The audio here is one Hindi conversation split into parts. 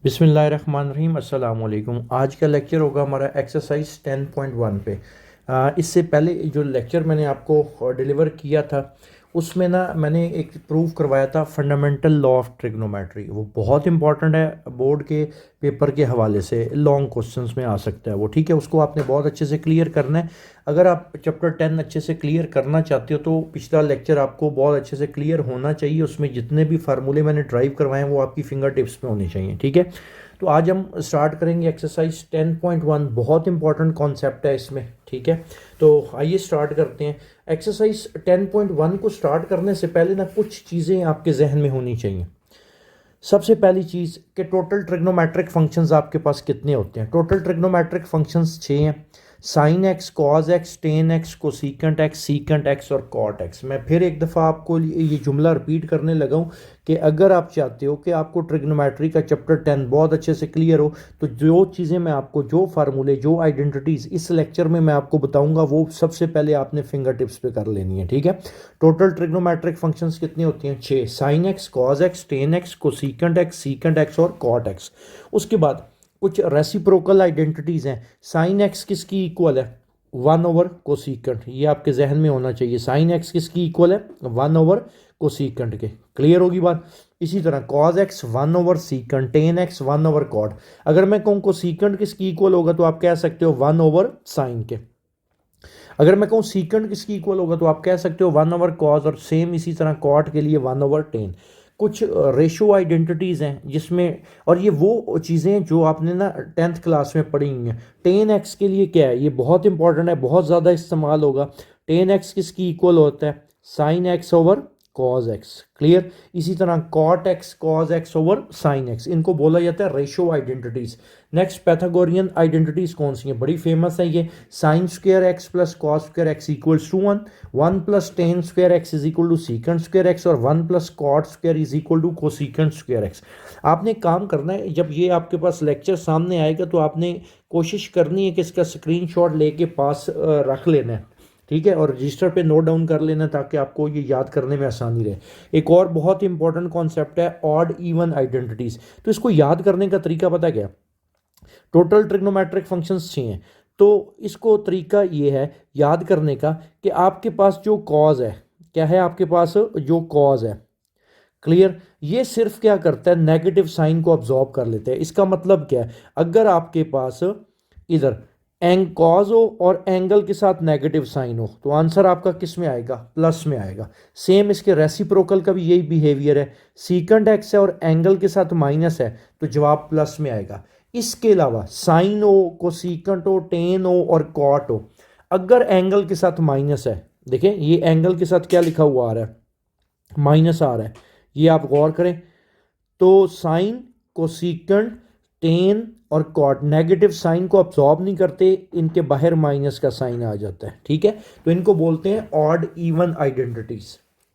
बिस्मिल्लाहिर्रहमानिर्रहीम अस्सलाम वालेकुम। आज का लेक्चर होगा हमारा एक्सरसाइज 10.1 पे। इससे पहले जो लेक्चर मैंने आपको डिलीवर किया था उसमें ना मैंने एक प्रूव करवाया था फंडामेंटल लॉ ऑफ ट्रिग्नोमेट्री। वो बहुत इंपॉर्टेंट है, बोर्ड के पेपर के हवाले से लॉन्ग क्वेश्चंस में आ सकता है वो। ठीक है, उसको आपने बहुत अच्छे से क्लियर करना है। अगर आप चैप्टर 10 अच्छे से क्लियर करना चाहते हो तो पिछला लेक्चर आपको बहुत अच्छे से क्लियर होना चाहिए। उसमें जितने भी फार्मूले मैंने ड्राइव करवाए हैं वो आपकी फिंगर टिप्स पे होने चाहिए। ठीक है, तो आज हम स्टार्ट करेंगे एक्सरसाइज 10.1। बहुत इंपॉर्टेंट कॉन्सेप्ट है इसमें। ठीक है, तो आइए स्टार्ट करते हैं। एक्सरसाइज 10.1 को स्टार्ट करने से पहले ना कुछ चीज़ें आपके जहन में होनी चाहिए। सबसे पहली चीज़ कि टोटल ट्रिग्नोमेट्रिक फंक्शंस आपके पास कितने होते हैं। टोटल ट्रिग्नोमेट्रिक फंक्शंस 6 हैं। Sine x, cos x, ten x, cosecant x, secant x और कॉट एक्स। मैं फिर एक दफ़ा आपको ये जुमला रिपीट करने लगा हूँ कि अगर आप चाहते हो कि आपको ट्रिग्नोमेट्री का चैप्टर 10 बहुत अच्छे से क्लियर हो तो जो चीज़ें मैं आपको, जो फार्मूले, जो आइडेंटिटीज़ इस लेक्चर में मैं आपको बताऊंगा वो सबसे पहले आपने फिंगर टिप्स पे कर लेनी है। ठीक है, टोटल ट्रिग्नोमेट्रिक फंक्शंस कितनी होती हैं? 6। Sine x, cos x, ten x, cosecant x, secant x और कॉट एक्स। उसके बाद कुछ रेसिप्रोकल आइडेंटिटीज़ हैं। साइन एक्स किसकी इक्वल है? 1 ओवर कोसीकेंट। ये आपके जहन में होना चाहिए। साइन एक्स किसकी इक्वल है? 1 ओवर कोसीकेंट के। क्लियर होगी बात। इसी तरह cos x 1 over secant, tan x 1 over cot. अगर मैं कहूँ कोसीकेंट किसकी इक्वल होगा तो आप कह सकते हो 1 ओवर साइन के। अगर मैं कहूँ सीकेंट किसकी इक्वल होगा तो आप कह सकते हो 1 ओवर कॉज, और सेम इसी तरह कॉट के लिए 1 ओवर टेन। कुछ रेशो आइडेंटिटीज़ हैं जिसमें, और ये वो चीज़ें जो आपने ना 10th क्लास में पढ़ी हुई हैं। टेन एक्स के लिए क्या है, ये बहुत इंपॉर्टेंट है, बहुत ज़्यादा इस्तेमाल होगा। टेन एक्स किसकी इक्वल होता है? Sine x over cos x. Clear. इसी तरह cot x cos x over sine x, इनको बोला जाता है ratio identities. Next Pythagorean identities कौन सी है? बड़ी फेमस है ये। Sine square x plus cos square x equals to 1, 1 plus tan square x is equal to secant square x, और 1 plus cot square is equal to cosecant square x. आपने काम करना है, जब ये आपके पास लेक्चर सामने आएगा तो आपने कोशिश करनी है कि इसका स्क्रीनशॉट लेके पास रख लेना है। ठीक है, और रजिस्टर पे नोट डाउन कर लेना ताकि आपको ये याद करने में आसानी रहे। एक और बहुत इंपॉर्टेंट कॉन्सेप्ट है ऑड इवन आइडेंटिटीज। तो इसको याद करने का तरीका पता क्या? टोटल ट्रिग्नोमेट्रिक फंक्शंस 6 हैं, तो इसको तरीका ये है याद करने का कि आपके पास जो कॉज है, क्या है आपके पास? जो कॉज है। क्लियर। ये सिर्फ क्या करता है? नेगेटिव साइन को ऑब्जॉर्व कर लेते हैं। इसका मतलब क्या है? अगर आपके पास इधर कॉज हो और एंगल के साथ नेगेटिव साइन हो तो आंसर आपका किस में आएगा? प्लस में आएगा। सेम इसके रेसिप्रोकल का भी यही बिहेवियर है। सीकेंट एक्स है और एंगल के साथ माइनस है तो जवाब प्लस में आएगा। इसके अलावा साइन हो, कोसीकेंट हो, टेन हो और कॉट हो, अगर एंगल के साथ माइनस है, देखें ये एंगल के साथ क्या लिखा हुआ आ रहा है? माइनस आ रहा है। ये आप गौर करें तो साइन, कोसीकेंट, टेन और कॉट नेगेटिव साइन को अब्सॉर्ब नहीं करते, इनके बाहर माइनस का साइन आ जाता है। ठीक है, तो इनको बोलते हैं ऑड इवन आइडेंटिटीज।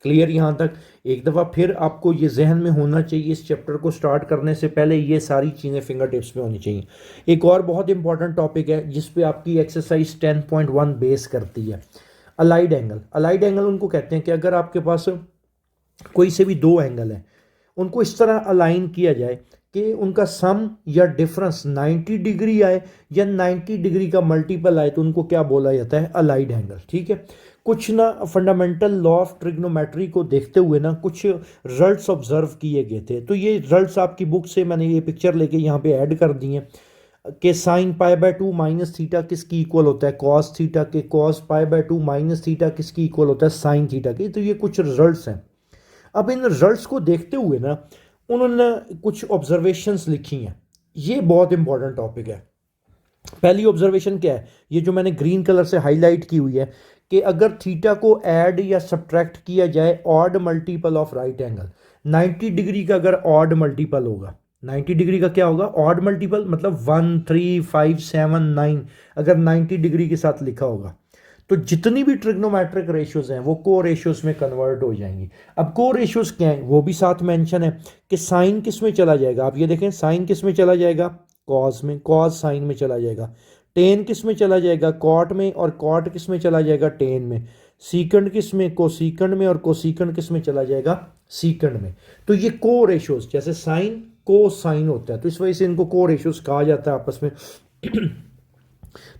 क्लियर यहाँ तक? एक दफ़ा फिर आपको ये जहन में होना चाहिए, इस चैप्टर को स्टार्ट करने से पहले ये सारी चीज़ें फिंगर टिप्स में होनी चाहिए। एक और बहुत इंपॉर्टेंट टॉपिक है जिस पे आपकी एक्सरसाइज 10.1 बेस करती है, अलाइड एंगल। अलाइड एंगल उनको कहते हैं कि अगर आपके पास कोई से भी दो एंगल हैं, उनको इस तरह अलाइन किया जाए कि उनका सम या डिफरेंस 90 डिग्री आए या 90 डिग्री का मल्टीपल आए तो उनको क्या बोला जाता है? Allied angle. ठीक है, कुछ ना फंडामेंटल लॉ ऑफ ट्रिग्नोमेट्री को देखते हुए ना कुछ रिजल्ट्स ऑब्जर्व किए गए थे। तो ये रिजल्ट्स आपकी बुक से मैंने ये पिक्चर लेके यहाँ पे ऐड कर दी हैं कि sine pi by 2 minus theta किसकी इक्वल होता है? कॉस थीटा के। Cos pi by 2 minus theta किसकी इक्वल होता है? साइन थीटा के। तो ये कुछ रिजल्ट्स हैं। अब इन रिजल्ट्स को देखते हुए ना उन्होंने कुछ ऑब्जर्वेशंस लिखी हैं। ये बहुत इंपॉर्टेंट टॉपिक है। पहली ऑब्जर्वेशन क्या है? ये जो मैंने ग्रीन कलर से हाईलाइट की हुई है कि अगर थीटा को ऐड या सब्ट्रैक्ट किया जाए odd multiple of right angle, 90 degree का अगर ऑड मल्टीपल होगा, 90 डिग्री का क्या होगा? ऑड मल्टीपल, मतलब 1, 3, 5, 7, 9 अगर 90 डिग्री के साथ लिखा होगा तो जितनी भी ट्रिग्नोमेट्रिक रेशियोज हैं वो को रेशियोज में कन्वर्ट हो जाएंगी। अब को रेशियोज क्या है वो भी साथ मेंशन है कि साइन किस में चला जाएगा। आप ये देखें, साइन किस में चला जाएगा? कॉस में। कॉस साइन में चला जाएगा। टेन किस में चला जाएगा? कॉट में। और कॉट किस में चला जाएगा? टेन में। सीकेंड किस में? कोसीकेंड में। और कोसीकेंड किस में चला जाएगा? सीकेंड में। तो ये को रेशियोज जैसे साइन, कोसाइन होता है, तो इस वजह से इनको को रेशियोज कहा जाता है आपस में।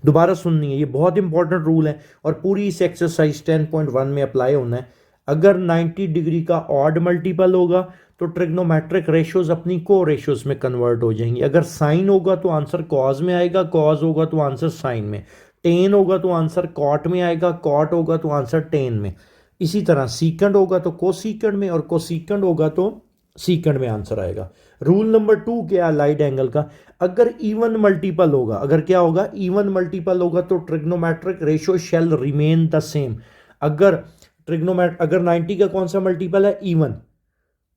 दोबारा सुननी है, ये बहुत इंपॉर्टेंट रूल है और पूरी इस एक्सरसाइज 10.1 में अप्लाई होना है। अगर 90 डिग्री का ऑड मल्टीपल होगा तो ट्रिग्नोमेट्रिक रेशियोज अपनी को रेशियोज में कन्वर्ट हो जाएंगी। अगर साइन होगा तो आंसर कॉज में आएगा, कॉज होगा तो आंसर साइन में, टेन होगा तो आंसर कॉट में आएगा, कॉट होगा तो आंसर टेन में। इसी तरह सीकेंड होगा तो कोसीकेंड में, और कोसीकेंड होगा तो सीकेंड में आंसर आएगा। रूल नंबर 2 क्या है लाइट एंगल का, अगर इवन मल्टीपल होगा, अगर क्या होगा, इवन मल्टीपल होगा तो trigonometric ratio shall remain the same. अगर अगर 90 का कौन सा मल्टीपल है, इवन,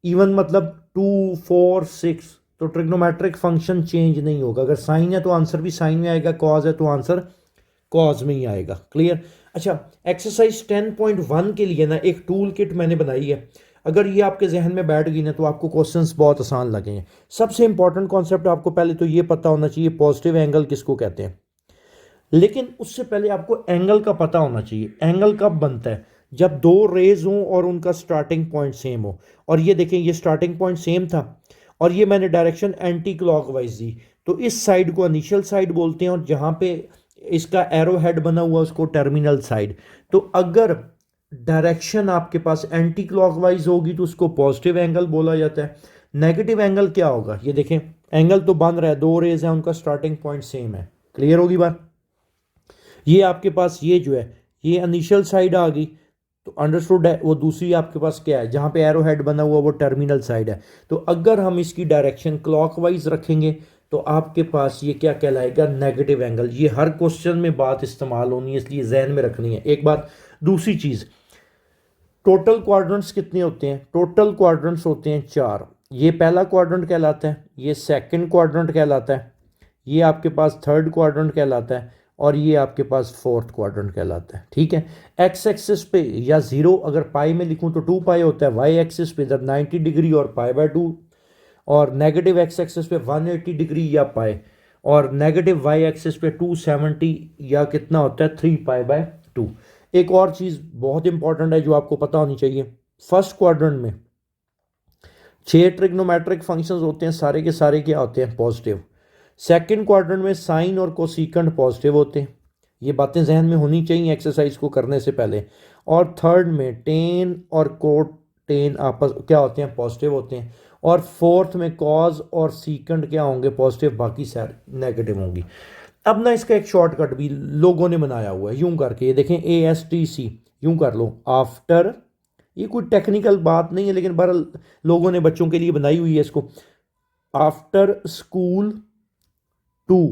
इवन मतलब 2 4 6, तो ट्रिग्नोमेट्रिक फंक्शन चेंज नहीं होगा। अगर साइन है तो आंसर भी साइन में आएगा, कॉज है तो आंसर कॉज में ही आएगा। क्लियर। अच्छा, एक्सरसाइज 10.1 के लिए ना एक टूल किट मैंने बनाई है, अगर ये आपके जहन में बैठ गई ना तो आपको क्वेश्चंस बहुत आसान लगेंगे। सबसे इंपॉर्टेंट कॉन्सेप्ट आपको पहले तो ये पता होना चाहिए पॉजिटिव एंगल किसको कहते हैं, लेकिन उससे पहले आपको एंगल का पता होना चाहिए। एंगल कब बनता है, जब दो रेज हों और उनका स्टार्टिंग पॉइंट सेम हो। और ये देखें, ये स्टार्टिंग पॉइंट सेम था और ये मैंने डायरेक्शन एंटी क्लॉकवाइज दी, तो इस साइड को इनिशियल साइड बोलते हैं और जहाँ पे इसका एरो हेड बना हुआ उसको टर्मिनल साइड। तो अगर डायरेक्शन आपके पास एंटी क्लॉकवाइज होगी तो उसको पॉजिटिव एंगल बोला जाता है। नेगेटिव एंगल क्या होगा, ये देखें एंगल तो बन रहा है, दो रेज हैं, उनका स्टार्टिंग पॉइंट सेम है। क्लियर होगी बात। ये आपके पास ये जो है ये इनिशियल साइड आ गई, तो अंडरस्टूड है। वो दूसरी आपके पास क्या है, जहाँ पे एरो हेड बना हुआ वो टर्मिनल साइड है। तो अगर हम इसकी डायरेक्शन क्लॉकवाइज रखेंगे तो आपके पास ये क्या कहलाएगा, नेगेटिव एंगल। ये हर क्वेश्चन में बात इस्तेमाल होनी है, इसलिए जहन में रखनी है एक बात। दूसरी चीज़, टोटल क्वाड्रेंट्स कितने होते हैं, टोटल क्वाड्रेंट्स होते हैं 4। ये पहला क्वाड्रेंट कहलाता है, ये सेकंड क्वाड्रेंट कहलाता है, ये आपके पास थर्ड क्वाड्रेंट कहलाता है और ये आपके पास फोर्थ क्वाड्रेंट कहलाता है। ठीक है। एक्स एक्सिस पे या 0 अगर पाई में लिखूं तो 2 पाई होता है, वाई एक्सिस पे इधर 90 डिग्री और पाई/2, और नेगेटिव एक्स एक्सिस पे 180 डिग्री या पाई, और नेगेटिव वाई एक्सिस पे 270 या कितना होता है 3 पाई/2। एक और चीज़ बहुत इंपॉर्टेंट है जो आपको पता होनी चाहिए, फर्स्ट क्वाड्रेंट में 6 ट्रिग्नोमेट्रिक फंक्शंस होते हैं, सारे के सारे क्या होते हैं, पॉजिटिव। सेकंड क्वाड्रेंट में साइन और कोसिकेंड पॉजिटिव होते हैं, ये बातें जहन में होनी चाहिए एक्सरसाइज को करने से पहले। और थर्ड में टेन और कोट टेन आपस क्या होते हैं, पॉजिटिव होते हैं। और फोर्थ में कॉज और सीकेंड क्या होंगे, पॉजिटिव, बाकी सारे नेगेटिव होंगी। अब ना इसका एक शॉर्टकट भी लोगों ने बनाया हुआ है, यूं करके, ये देखें ASTC, यूं कर लो, आफ्टर, ये कोई टेक्निकल बात नहीं है लेकिन बहरहाल लोगों ने बच्चों के लिए बनाई हुई है इसको। आफ्टर स्कूल टू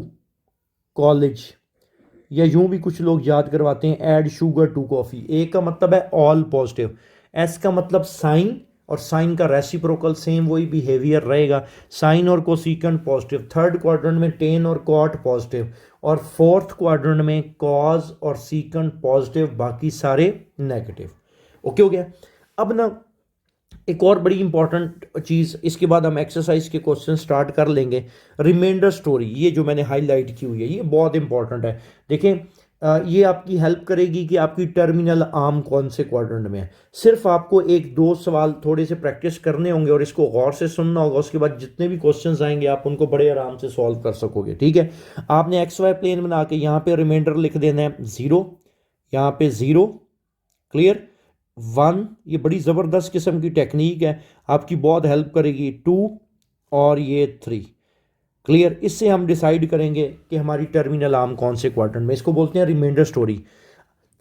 कॉलेज, या यूं भी कुछ लोग याद करवाते हैं ऐड शुगर टू कॉफ़ी। ए का मतलब है ऑल पॉजिटिव, एस का मतलब साइन, और साइन का रेसिप्रोकल सेम वही बिहेवियर रहेगा, साइन और कोसिकेंड पॉजिटिव। थर्ड क्वाड्रेंट में टेन और कॉट पॉजिटिव, और फोर्थ क्वाड्रेंट में कॉज और सीकेंड पॉजिटिव, बाकी सारे नेगेटिव। ओके हो गया। अब ना एक और बड़ी इंपॉर्टेंट चीज़, इसके बाद हम एक्सरसाइज के क्वेश्चन स्टार्ट कर लेंगे। रिमाइंडर स्टोरी, ये जो मैंने हाईलाइट की हुई है ये बहुत इंपॉर्टेंट है। देखें ये आपकी हेल्प करेगी कि आपकी टर्मिनल आर्म कौन से क्वाड्रेंट में है। सिर्फ आपको एक दो सवाल थोड़े से प्रैक्टिस करने होंगे और इसको गौर से सुनना होगा, उसके बाद जितने भी क्वेश्चंस आएंगे आप उनको बड़े आराम से सॉल्व कर सकोगे। ठीक है। आपने XY प्लेन बना के यहाँ पे रिमाइंडर लिख देना है 0, यहाँ पे 0, क्लियर। 1, ये बड़ी ज़बरदस्त किस्म की टेक्निक है, आपकी बहुत हेल्प करेगी। 2 और ये 3, क्लियर। इससे हम डिसाइड करेंगे कि हमारी टर्मिनल आर्म कौन से क्वाड्रेंट में, इसको बोलते हैं रिमाइंडर स्टोरी।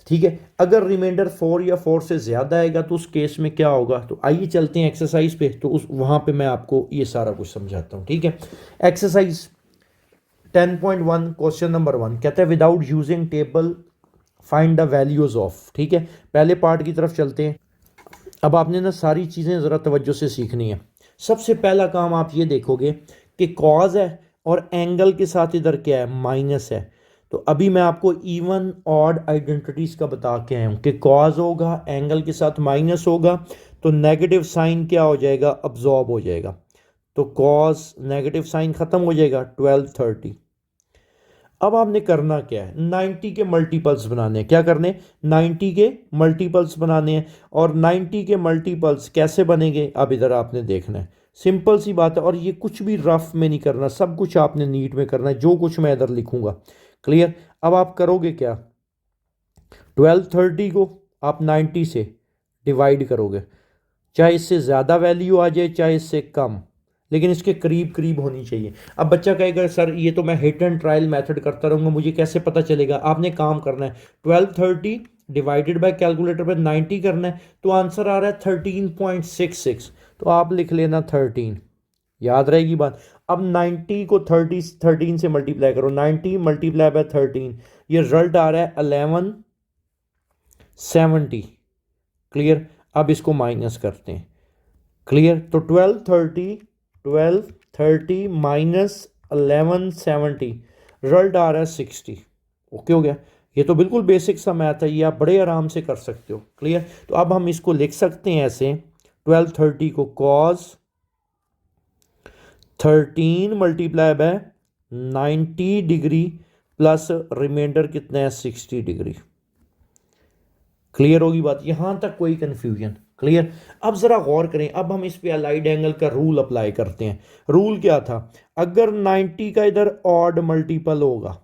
ठीक है। अगर रिमाइंडर 4 या 4 से ज़्यादा आएगा तो उस केस में क्या होगा, तो आइए चलते हैं एक्सरसाइज पे, तो उस वहाँ पे मैं आपको ये सारा कुछ समझाता हूँ। ठीक है। एक्सरसाइज 10.1 क्वेश्चन नंबर 1 कहता है without using table find the values of. ठीक है। पहले पार्ट की तरफ चलते हैं। अब आपने ना सारी चीज़ें ज़रा तवज्जो से सीखनी है। सबसे पहला काम आप ये देखोगे कि कॉज है और एंगल के साथ इधर क्या है, माइनस है। तो अभी मैं आपको इवन ऑड आइडेंटिटीज का बता के आया हूँ कि कॉज होगा, एंगल के साथ माइनस होगा, तो नेगेटिव साइन क्या हो जाएगा, अब्जॉर्ब हो जाएगा। तो कॉज नेगेटिव साइन खत्म हो जाएगा, 1230। अब आपने करना क्या है, 90 के मल्टीपल्स बनाने हैं। क्या करने, 90 के मल्टीपल्स बनाने हैं। और 90 के मल्टीपल्स कैसे बनेंगे, अब इधर आपने देखना है। सिंपल सी बात है। और ये कुछ भी रफ में नहीं करना, सब कुछ आपने नीट में करना है, जो कुछ मैं इधर लिखूंगा। क्लियर। अब आप करोगे क्या, 1230 को आप 90 से डिवाइड करोगे, चाहे इससे ज़्यादा वैल्यू आ जाए चाहे इससे कम, लेकिन इसके करीब करीब होनी चाहिए। अब बच्चा कहेगा सर ये तो मैं हिट एंड ट्रायल मेथड करता रहूँगा, मुझे कैसे पता चलेगा। आपने काम करना है, 1230 डिवाइडेड बाय कैलकुलेटर पर 90 करना है, तो आंसर आ रहा है 13.66। तो आप लिख लेना 13, याद रहेगी बात। अब 90 को 13 से मल्टीप्लाई करो, 90 मल्टीप्लाई बाय 13, ये रिजल्ट आ रहा है 1170। क्लियर। अब इसको माइनस करते हैं। क्लियर। तो 1230 माइनस 1170, रिजल्ट आ रहा है 60। ओके हो गया। ये तो बिल्कुल बेसिक सा मैथ है, ये आप बड़े आराम से कर सकते हो। क्लियर। तो अब हम इसको लिख सकते हैं ऐसे, 1230 को cos 13 multiply by 90 degree plus reminder कितना है 60 डिग्री। क्लियर होगी बात, यहां तक कोई कंफ्यूजन। क्लियर। अब जरा गौर करें, अब हम इस पे अलाइड एंगल का रूल अप्लाई करते हैं। रूल क्या था, अगर 90 का इधर ऑड मल्टीपल होगा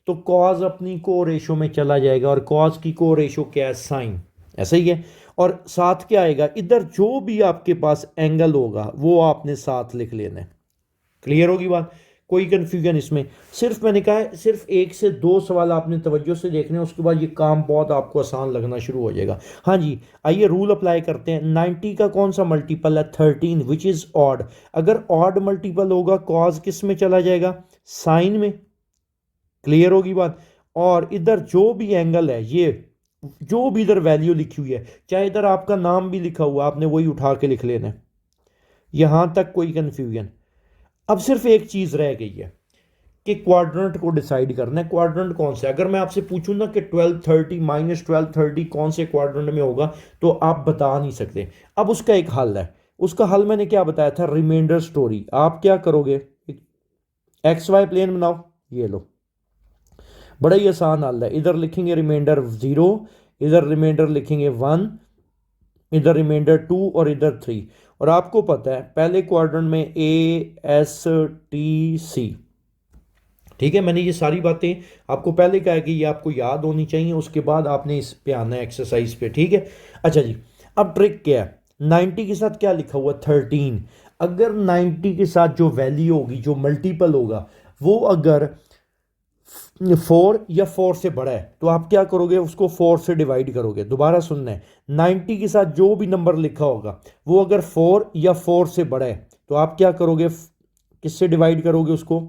तो कॉज अपनी को रेशो में चला जाएगा, और कॉज की को रेशो क्या है, साइन। ऐसा ही है। और साथ क्या आएगा, इधर जो भी आपके पास एंगल होगा वो आपने साथ लिख लेना है। क्लियर होगी बात, कोई कंफ्यूजन इसमें। सिर्फ मैंने कहा है सिर्फ 1 से 2 सवाल आपने तवज्जो से देखने हैं, उसके बाद ये काम बहुत आपको आसान लगना शुरू हो जाएगा। हाँ जी, आइए रूल अप्लाई करते हैं। 90 का कौन सा मल्टीपल है, 13, विच इज ऑड। अगर ऑड मल्टीपल होगा कॉज किस में चला जाएगा, साइन में। क्लियर होगी बात। और इधर जो भी एंगल है, ये जो भी इधर वैल्यू लिखी हुई है, चाहे इधर आपका नाम भी लिखा हुआ, आपने वही उठा के लिख लेना है। यहां तक कोई कंफ्यूजन। अब सिर्फ एक चीज रह गई है कि क्वाड्रेंट को डिसाइड करना है। क्वाड्रेंट कौन सा है, अगर मैं आपसे पूछूं ना कि 1230 माइनस 1230 कौन से क्वाड्रेंट में होगा, तो आप बता नहीं सकते। अब उसका एक हल है। उसका हल मैंने क्या बताया था, रिमाइंडर स्टोरी। आप क्या करोगे, एक्स वाई प्लेन बनाओ, ये लो, बड़ा ही आसान हल है। इधर लिखेंगे रिमाइंडर 0, इधर रिमाइंडर लिखेंगे 1, इधर रिमाइंडर 2 और इधर 3। और आपको पता है पहले क्वाड्रेंट में ASTC। ठीक है, मैंने ये सारी बातें आपको पहले कहा कि ये आपको याद होनी चाहिए, उसके बाद आपने इस पे आना है एक्सरसाइज पे। ठीक है। अच्छा जी, अब ट्रिक क्या है, 90 के साथ क्या लिखा हुआ, 13। अगर 90 के साथ जो वैल्यू होगी, जो मल्टीपल होगा, वो अगर 4 या 4 से बड़ा है, तो आप क्या करोगे, उसको 4 से डिवाइड करोगे। दोबारा सुनना है, 90 के साथ जो भी नंबर लिखा होगा वो अगर 4 या 4 से बड़ा है, तो आप क्या करोगे, किससे डिवाइड करोगे उसको,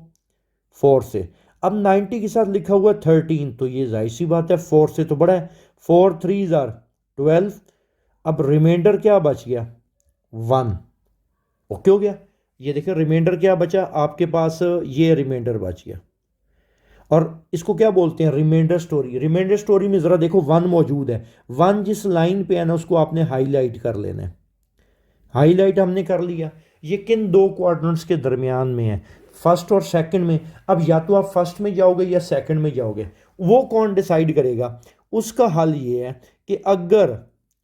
4 से। अब 90 के साथ लिखा हुआ 13, तो ये जाहिर सी बात है 4 से तो बड़ा है। 4 3 12। अब रिमाइंडर क्या बच गया, 1। ओके हो गया। ये देखिए रिमाइंडर क्या बचा आपके पास, ये रिमाइंडर बच गया। और इसको क्या बोलते हैं, रिमाइंडर स्टोरी। रिमाइंडर स्टोरी में ज़रा देखो 1 मौजूद है, 1 जिस लाइन पे है ना उसको आपने हाईलाइट कर लेना है। हाईलाइट हमने कर लिया। ये किन दो क्वाड्रेंट्स के दरमियान में है, फर्स्ट और सेकंड में। अब या तो आप फर्स्ट में जाओगे या सेकंड में जाओगे, वो कौन डिसाइड करेगा। उसका हल ये है कि अगर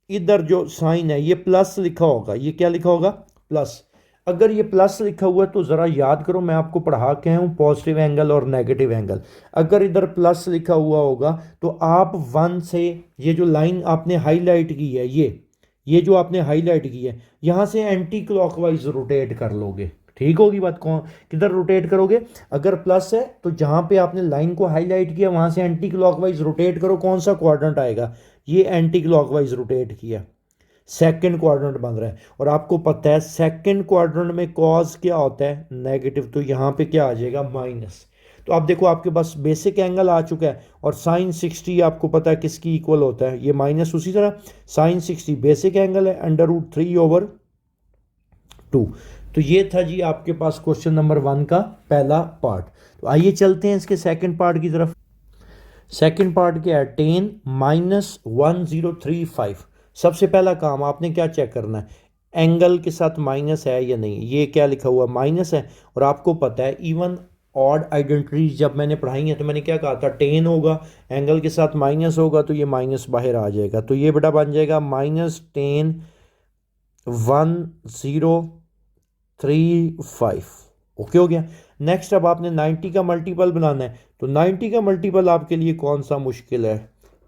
इधर जो साइन है ये प्लस लिखा होगा, ये क्या लिखा होगा, प्लस। अगर ये प्लस लिखा हुआ है तो ज़रा याद करो, मैं आपको पढ़ा के हूँ पॉजिटिव एंगल और नेगेटिव एंगल। अगर इधर प्लस लिखा हुआ होगा तो आप 1 से, ये जो लाइन आपने हाईलाइट की है, ये जो आपने हाईलाइट की है, यहाँ से एंटी क्लॉकवाइज रोटेट कर लोगे। ठीक होगी बात, कौन किधर रोटेट करोगे, अगर प्लस है तो जहाँ पे आपने लाइन को हाईलाइट किया वहाँ से एंटी क्लॉकवाइज रोटेट करो। कौन सा क्वाड्रेंट आएगा, ये एंटी क्लॉकवाइज रोटेट किया, सेकंड क्वाड्रेंट बन रहा है। और आपको पता है सेकंड क्वाड्रेंट में कॉज क्या होता है, नेगेटिव, तो यहाँ पे क्या आ जाएगा, माइनस। तो आप देखो आपके पास बेसिक एंगल आ चुका है, और साइन 60 आपको पता है किसकी इक्वल होता है, ये माइनस। उसी तरह साइन 60 बेसिक एंगल है, √3/2। तो ये था जी आपके पास क्वेश्चन नंबर 1 का पहला पार्ट। तो आइए चलते हैं इसके सेकंड पार्ट की तरफ। सेकंड पार्ट क्या है, 10 -1035। सबसे पहला काम आपने क्या चेक करना है, एंगल के साथ माइनस है या नहीं। ये क्या लिखा हुआ, माइनस है। और आपको पता है इवन ऑड आइडेंटिटीज जब मैंने पढ़ाई है तो मैंने क्या कहा था, 10 होगा, एंगल के साथ माइनस होगा तो ये माइनस बाहर आ जाएगा। तो ये बेटा बन जाएगा -10 1035। 35। ओके हो गया। नेक्स्ट अब आपने 90 का मल्टीपल बनाना है, तो 90 का मल्टीपल आपके लिए कौन सा मुश्किल है?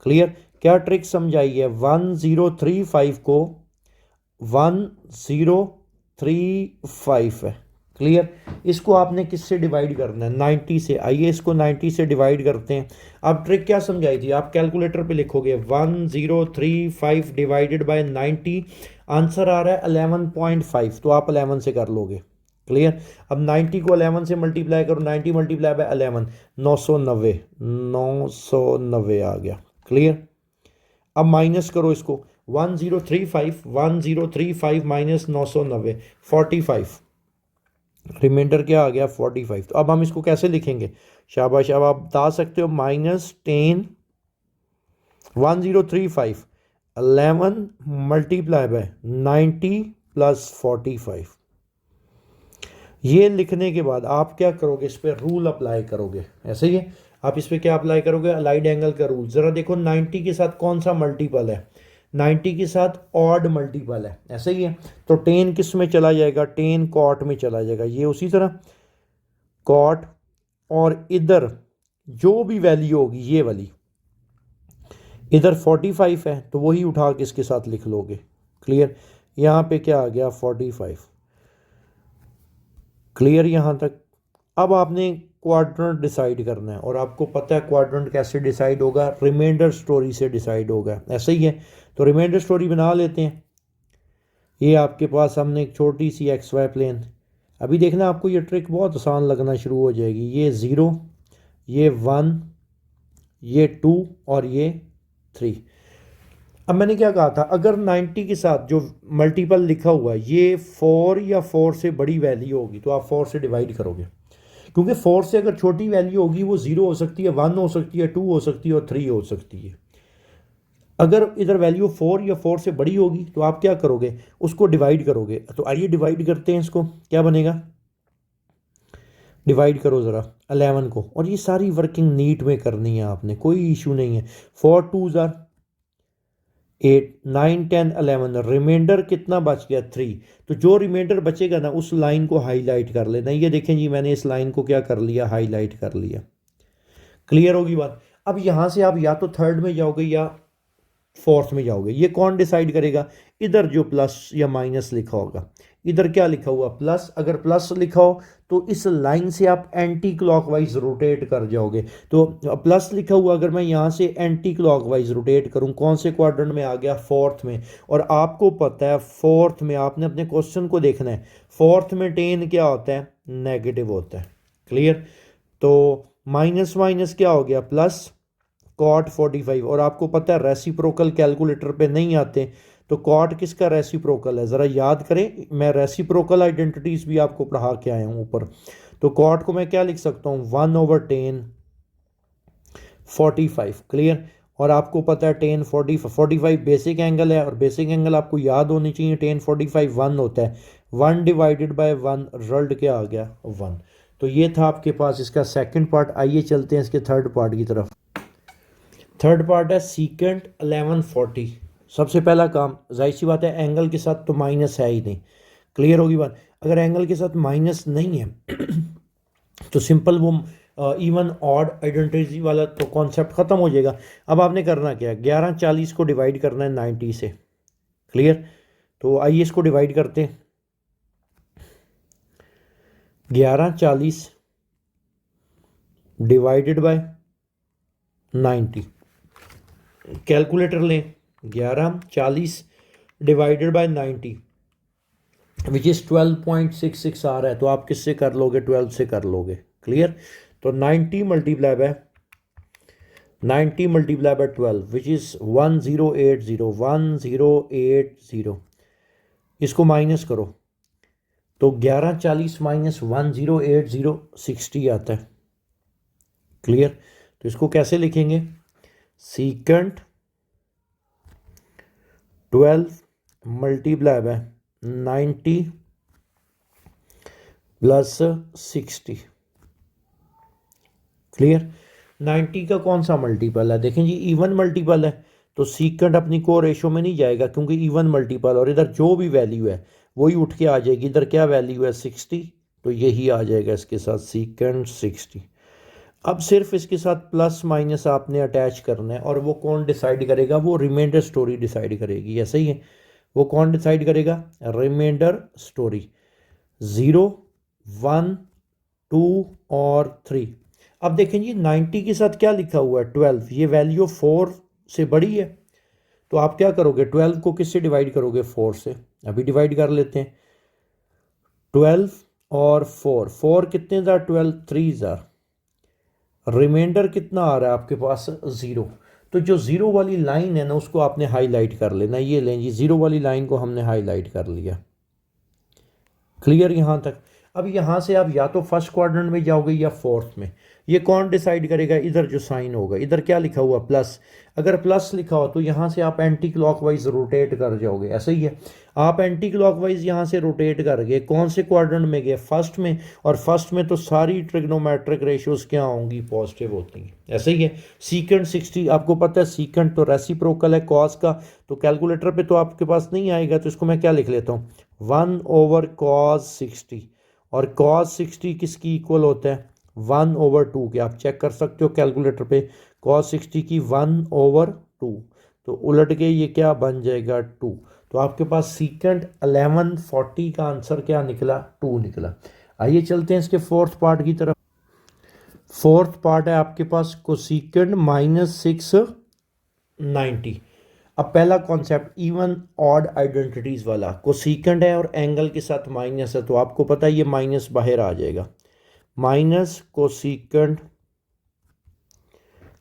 क्लियर। क्या ट्रिक समझाइए? 1035 को 1035 है। क्लियर। इसको आपने किससे डिवाइड करना है? 90 से। आइए इसको 90 से डिवाइड करते हैं। अब ट्रिक क्या समझाई थी? आप कैलकुलेटर पे लिखोगे 1035 डिवाइडेड बाय 90, आंसर आ रहा है 11.5, तो आप 11 से कर लोगे। क्लियर। अब 90 को 11 से मल्टीप्लाई करो, 90 मल्टीप्लाई बाय 11, 990, 990 आ गया। क्लियर। अब माइनस करो इसको, 1035 माइनस 990, 45, रिमाइंडर क्या आ गया? 45। तो अब हम इसको कैसे लिखेंगे? शाबाश, अब आप बता सकते हो -10, 1035 11 मल्टीप्लाई बाय 90 प्लस 45। ये लिखने के बाद आप क्या करोगे? इस पर रूल अप्लाई करोगे। ऐसे ही है, आप इस पर क्या अप्लाई करोगे? अलाइड एंगल का रूल। ज़रा देखो 90 के साथ कौन सा मल्टीपल है? 90 के साथ ऑड मल्टीपल है। ऐसे ही है, तो 10 किस में चला जाएगा? 10 कॉट में चला जाएगा। ये उसी तरह कॉट, और इधर जो भी वैल्यू होगी ये वाली, इधर 45 है तो वही उठा के इसके साथ लिख लोगे। क्लियर। यहाँ पे क्या आ गया? 45। क्लियर यहाँ तक। अब आपने क्वाड्रेंट डिसाइड करना है, और आपको पता है क्वाड्रेंट कैसे डिसाइड होगा? रिमाइंडर स्टोरी से डिसाइड होगा। ऐसे ही है, तो रिमाइंडर स्टोरी बना लेते हैं। ये आपके पास हमने एक छोटी सी एक्स वाई प्लेन, अभी देखना आपको ये ट्रिक बहुत आसान लगना शुरू हो जाएगी। ये 0, ये 1, ये 2 और ये 3। अब मैंने क्या कहा था? अगर 90 के साथ जो मल्टीपल लिखा हुआ है ये 4 या 4 से बड़ी वैल्यू होगी तो आप 4 से डिवाइड करोगे, क्योंकि 4 से अगर छोटी वैल्यू होगी वो 0 हो सकती है, 1 हो सकती है, 2 हो सकती है और 3 हो सकती है। अगर इधर वैल्यू 4 या 4 से बड़ी होगी तो आप क्या करोगे? उसको डिवाइड करोगे। तो आइए डिवाइड करते हैं इसको। क्या बनेगा? डिवाइड करो ज़रा 11 को, और ये सारी वर्किंग नीट में करनी है आपने, कोई इशू नहीं है। 4 2 आर 8, 9 10 11, रिमाइंडर कितना बच गया? 3। तो जो रिमाइंडर बचेगा ना उस लाइन को हाईलाइट कर लेना। ये देखें जी, मैंने इस लाइन को क्या कर लिया? हाईलाइट कर लिया। क्लियर होगी बात। अब यहाँ से आप या तो थर्ड में जाओगे या फोर्थ में जाओगे, ये कौन डिसाइड करेगा? इधर जो प्लस या माइनस लिखा होगा, इधर क्या लिखा हुआ? प्लस। अगर प्लस लिखा हो तो इस लाइन से आप एंटी क्लॉकवाइज रोटेट कर जाओगे। तो प्लस लिखा हुआ अगर मैं यहाँ से एंटी क्लॉकवाइज रोटेट करूँ, कौन से क्वाड्रेंट में आ गया? फोर्थ में। और आपको पता है फोर्थ में आपने अपने क्वेश्चन को देखना है, फोर्थ में 10 क्या होता है? नेगेटिव होता है। क्लियर। तो माइनस माइनस क्या हो गया? Plus cot 45। और आपको पता है रेसिप्रोकल कैलकुलेटर पे नहीं आते, तो कॉट किसका रेसिप्रोकल है? ज़रा याद करें, मैं रेसिप्रोकल आइडेंटिटीज़ भी आपको पढ़ा के आया हूँ ऊपर। तो कॉट को मैं क्या लिख सकता हूँ? 1/10 45। क्लियर। और आपको पता है 10 45 बेसिक एंगल है, और बेसिक एंगल आपको याद होनी चाहिए। 10 45 1 होता है, 1 डिवाइडेड बाय 1, रिजल्ट क्या आ गया? 1। तो ये था आपके पास इसका सेकंड पार्ट। आइए चलते हैं इसके थर्ड पार्ट की तरफ। थर्ड पार्ट है सीकेंट 1140। सबसे पहला काम, जाहिर सी बात है एंगल के साथ तो माइनस है ही नहीं। क्लियर होगी बात। अगर एंगल के साथ माइनस नहीं है तो सिंपल वो इवन ऑड आइडेंटिटी वाला तो कॉन्सेप्ट ख़त्म हो जाएगा। अब आपने करना क्या है? 1140 को डिवाइड करना है 90 से। क्लियर। तो आइए इसको डिवाइड करते हैं। 1140 डिवाइडेड बाय 90, कैलकुलेटर लें। 1140 डिवाइडेड बाय 90 विच इज़ 12.66 आ रहा है, तो आप किससे कर लोगे? 12 से कर लोगे। क्लियर। तो 90 मल्टीप्लाई बाय 12 विच इज़ 1080। इसको माइनस करो तो 1140 माइनस 1080 60 आता है। क्लियर। तो इसको कैसे लिखेंगे? Secant 12 multiply by 90 plus 60। Clear. 90 का कौन सा मल्टीपल है? देखें जी, इवन मल्टीपल है, तो सीकेंट अपनी को रेशो में नहीं जाएगा क्योंकि इवन मल्टीपल, और इधर जो भी वैल्यू है वही उठ के आ जाएगी। इधर क्या वैल्यू है 60, तो यही आ जाएगा इसके साथ सीकेंड 60। अब सिर्फ इसके साथ प्लस माइनस आपने अटैच करना है, और वो कौन डिसाइड करेगा? वो रिमाइंडर स्टोरी डिसाइड करेगी। ऐसा ही है, वो कौन डिसाइड करेगा? Reminder story. 0, 1, 2 और 3। अब देखें जी 90 के साथ क्या लिखा हुआ है 12, ये वैल्यू 4 से बड़ी है, तो आप क्या करोगे? 12 को किससे डिवाइड करोगे? 4 से। अभी डिवाइड कर लेते हैं। 12 और 4, 4 कितने ज़ार? 12, 3 ज़ार। रिमाइंडर कितना आ रहा है आपके पास? 0। तो जो ज़ीरो वाली लाइन है ना, उसको आपने हाईलाइट कर लेना। ये लें जी, ज़ीरो वाली लाइन को हमने हाईलाइट कर लिया। क्लियर यहाँ तक? अब यहाँ से आप या तो फर्स्ट क्वाड्रेंट में जाओगे या फोर्थ में। ये कौन डिसाइड करेगा? इधर जो साइन होगा, इधर क्या लिखा हुआ? प्लस। अगर प्लस लिखा हो तो यहाँ से आप एंटी क्लॉकवाइज रोटेट कर जाओगे। ऐसा ही है, आप एंटी क्लॉकवाइज यहाँ से रोटेट कर गए। कौन से क्वाड्रेंट में गए? फर्स्ट में। और फर्स्ट में तो सारी ट्रिग्नोमेट्रिक रेशियोज क्या होंगी? पॉजिटिव होती हैं। ऐसा ही है, सीकेंड 60 आपको पता है, सीकेंड तो रेसिप्रोकल है कॉस का, तो कैलकुलेटर पे तो आपके पास नहीं आएगा, तो इसको मैं क्या लिख लेता हूँ? 1/cos 60। और cos 60 किसकी इक्वल होता है? 1/2 के। आप चेक कर सकते हो कैलकुलेटर पे, cos 60 की 1/2, तो उलट के ये क्या बन जाएगा? 2। तो आपके पास सीकेंड 1140 का आंसर क्या निकला? 2 निकला। आइए चलते हैं इसके फोर्थ पार्ट की तरफ। फोर्थ पार्ट है आपके पास कोसीकेंड -690। अब पहला कॉन्सेप्ट इवन ऑड आइडेंटिटीज वाला, कोसीकेंड है और एंगल के साथ माइनस है, तो आपको पता है ये माइनस बाहर आ जाएगा। माइनस कोसीकेंड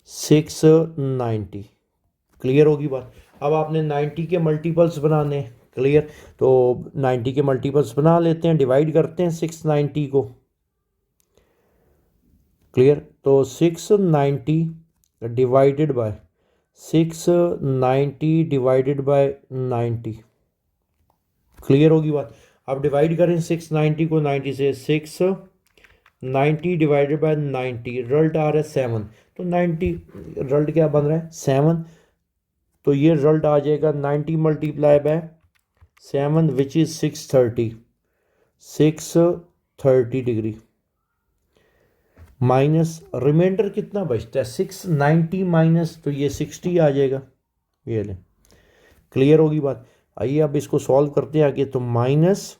690। क्लियर होगी बात? अब आपने 90 के मल्टीपल्स बनाने। क्लियर? तो 90 के मल्टीपल्स बना लेते हैं, डिवाइड करते हैं 690 को। क्लियर? तो 690 divided by 690 divided by 90। Clear होगी बात? अब डिवाइड करें 690 को 90 से, 690 डिवाइडेड बाय 90, रिजल्ट आ रहा है 7। तो 90 रिजल्ट क्या बन रहा है? 7। तो ये रिजल्ट आ जाएगा 90 multiply by 7 which is 630। 630 degree minus remainder कितना बचता है? 690 माइनस, तो ये 60 आ जाएगा। ये ले। क्लियर होगी बात? आइए अब इसको सॉल्व करते हैं आगे। तो माइनस,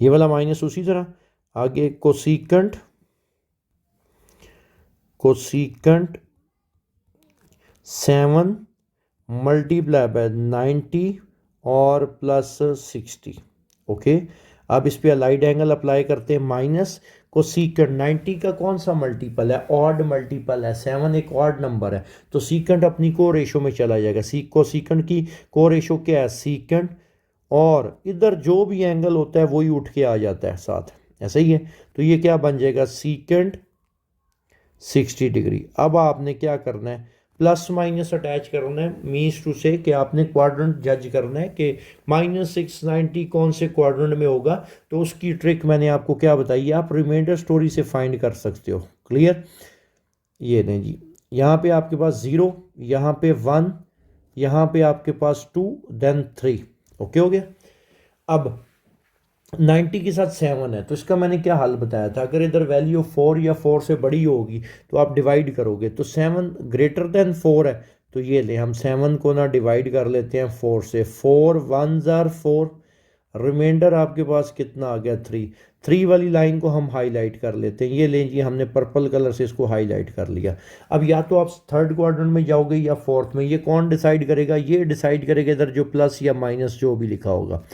ये वाला माइनस उसी तरह आगे, कोसीकेंट 7 मल्टीप्लाई बाय 90 और प्लस 60। ओके, अब इस पे अलाइड एंगल अप्लाई करते हैं। माइनस कोसीकेंट 90 का कौन सा मल्टीपल है? ऑड मल्टीपल है। 7 एक ऑड नंबर है, तो सीकेंट अपनी को रेशो में चला जाएगा। कोसीकेंट की को रेशो क्या है? सीकेंट, और इधर जो भी एंगल होता है वही उठ के आ जाता है साथ। ऐसा ही है, तो ये क्या बन जाएगा? Secant 60 degree. अब आपने क्या करना है? प्लस माइनस अटैच करना है, मीन्स टू से कि आपने क्वाड्रेंट जज करना है कि -690 कौन से क्वाड्रेंट में होगा। तो उसकी ट्रिक मैंने आपको क्या बताई है, आप रिमाइंडर स्टोरी से फाइंड कर सकते हो। क्लियर? ये नहीं जी, यहाँ पे आपके पास 0, यहाँ पे 1, यहाँ पे आपके पास 2, देन 3। ओके हो गया? अब 90 के साथ 7 है, तो इसका मैंने क्या हल बताया था? अगर इधर वैल्यू 4 या 4 से बड़ी होगी तो आप डिवाइड करोगे, तो 7 ग्रेटर देन 4 है, तो ये ले हम 7 को ना डिवाइड कर लेते हैं 4 से। 4 1s are 4, रिमाइंडर आपके पास कितना आ गया? 3। 3 वाली लाइन को हम हाईलाइट कर लेते हैं। ये ले जी, हमने पर्पल कलर से इसको हाईलाइट कर लिया। अब या तो आप थर्ड क्वाड्रेंट में जाओगे या फोर्थ में, ये कौन डिसाइड करेगा? ये डिसाइड करेगा इधर जो प्लस या माइनस जो भी लिखा होगा।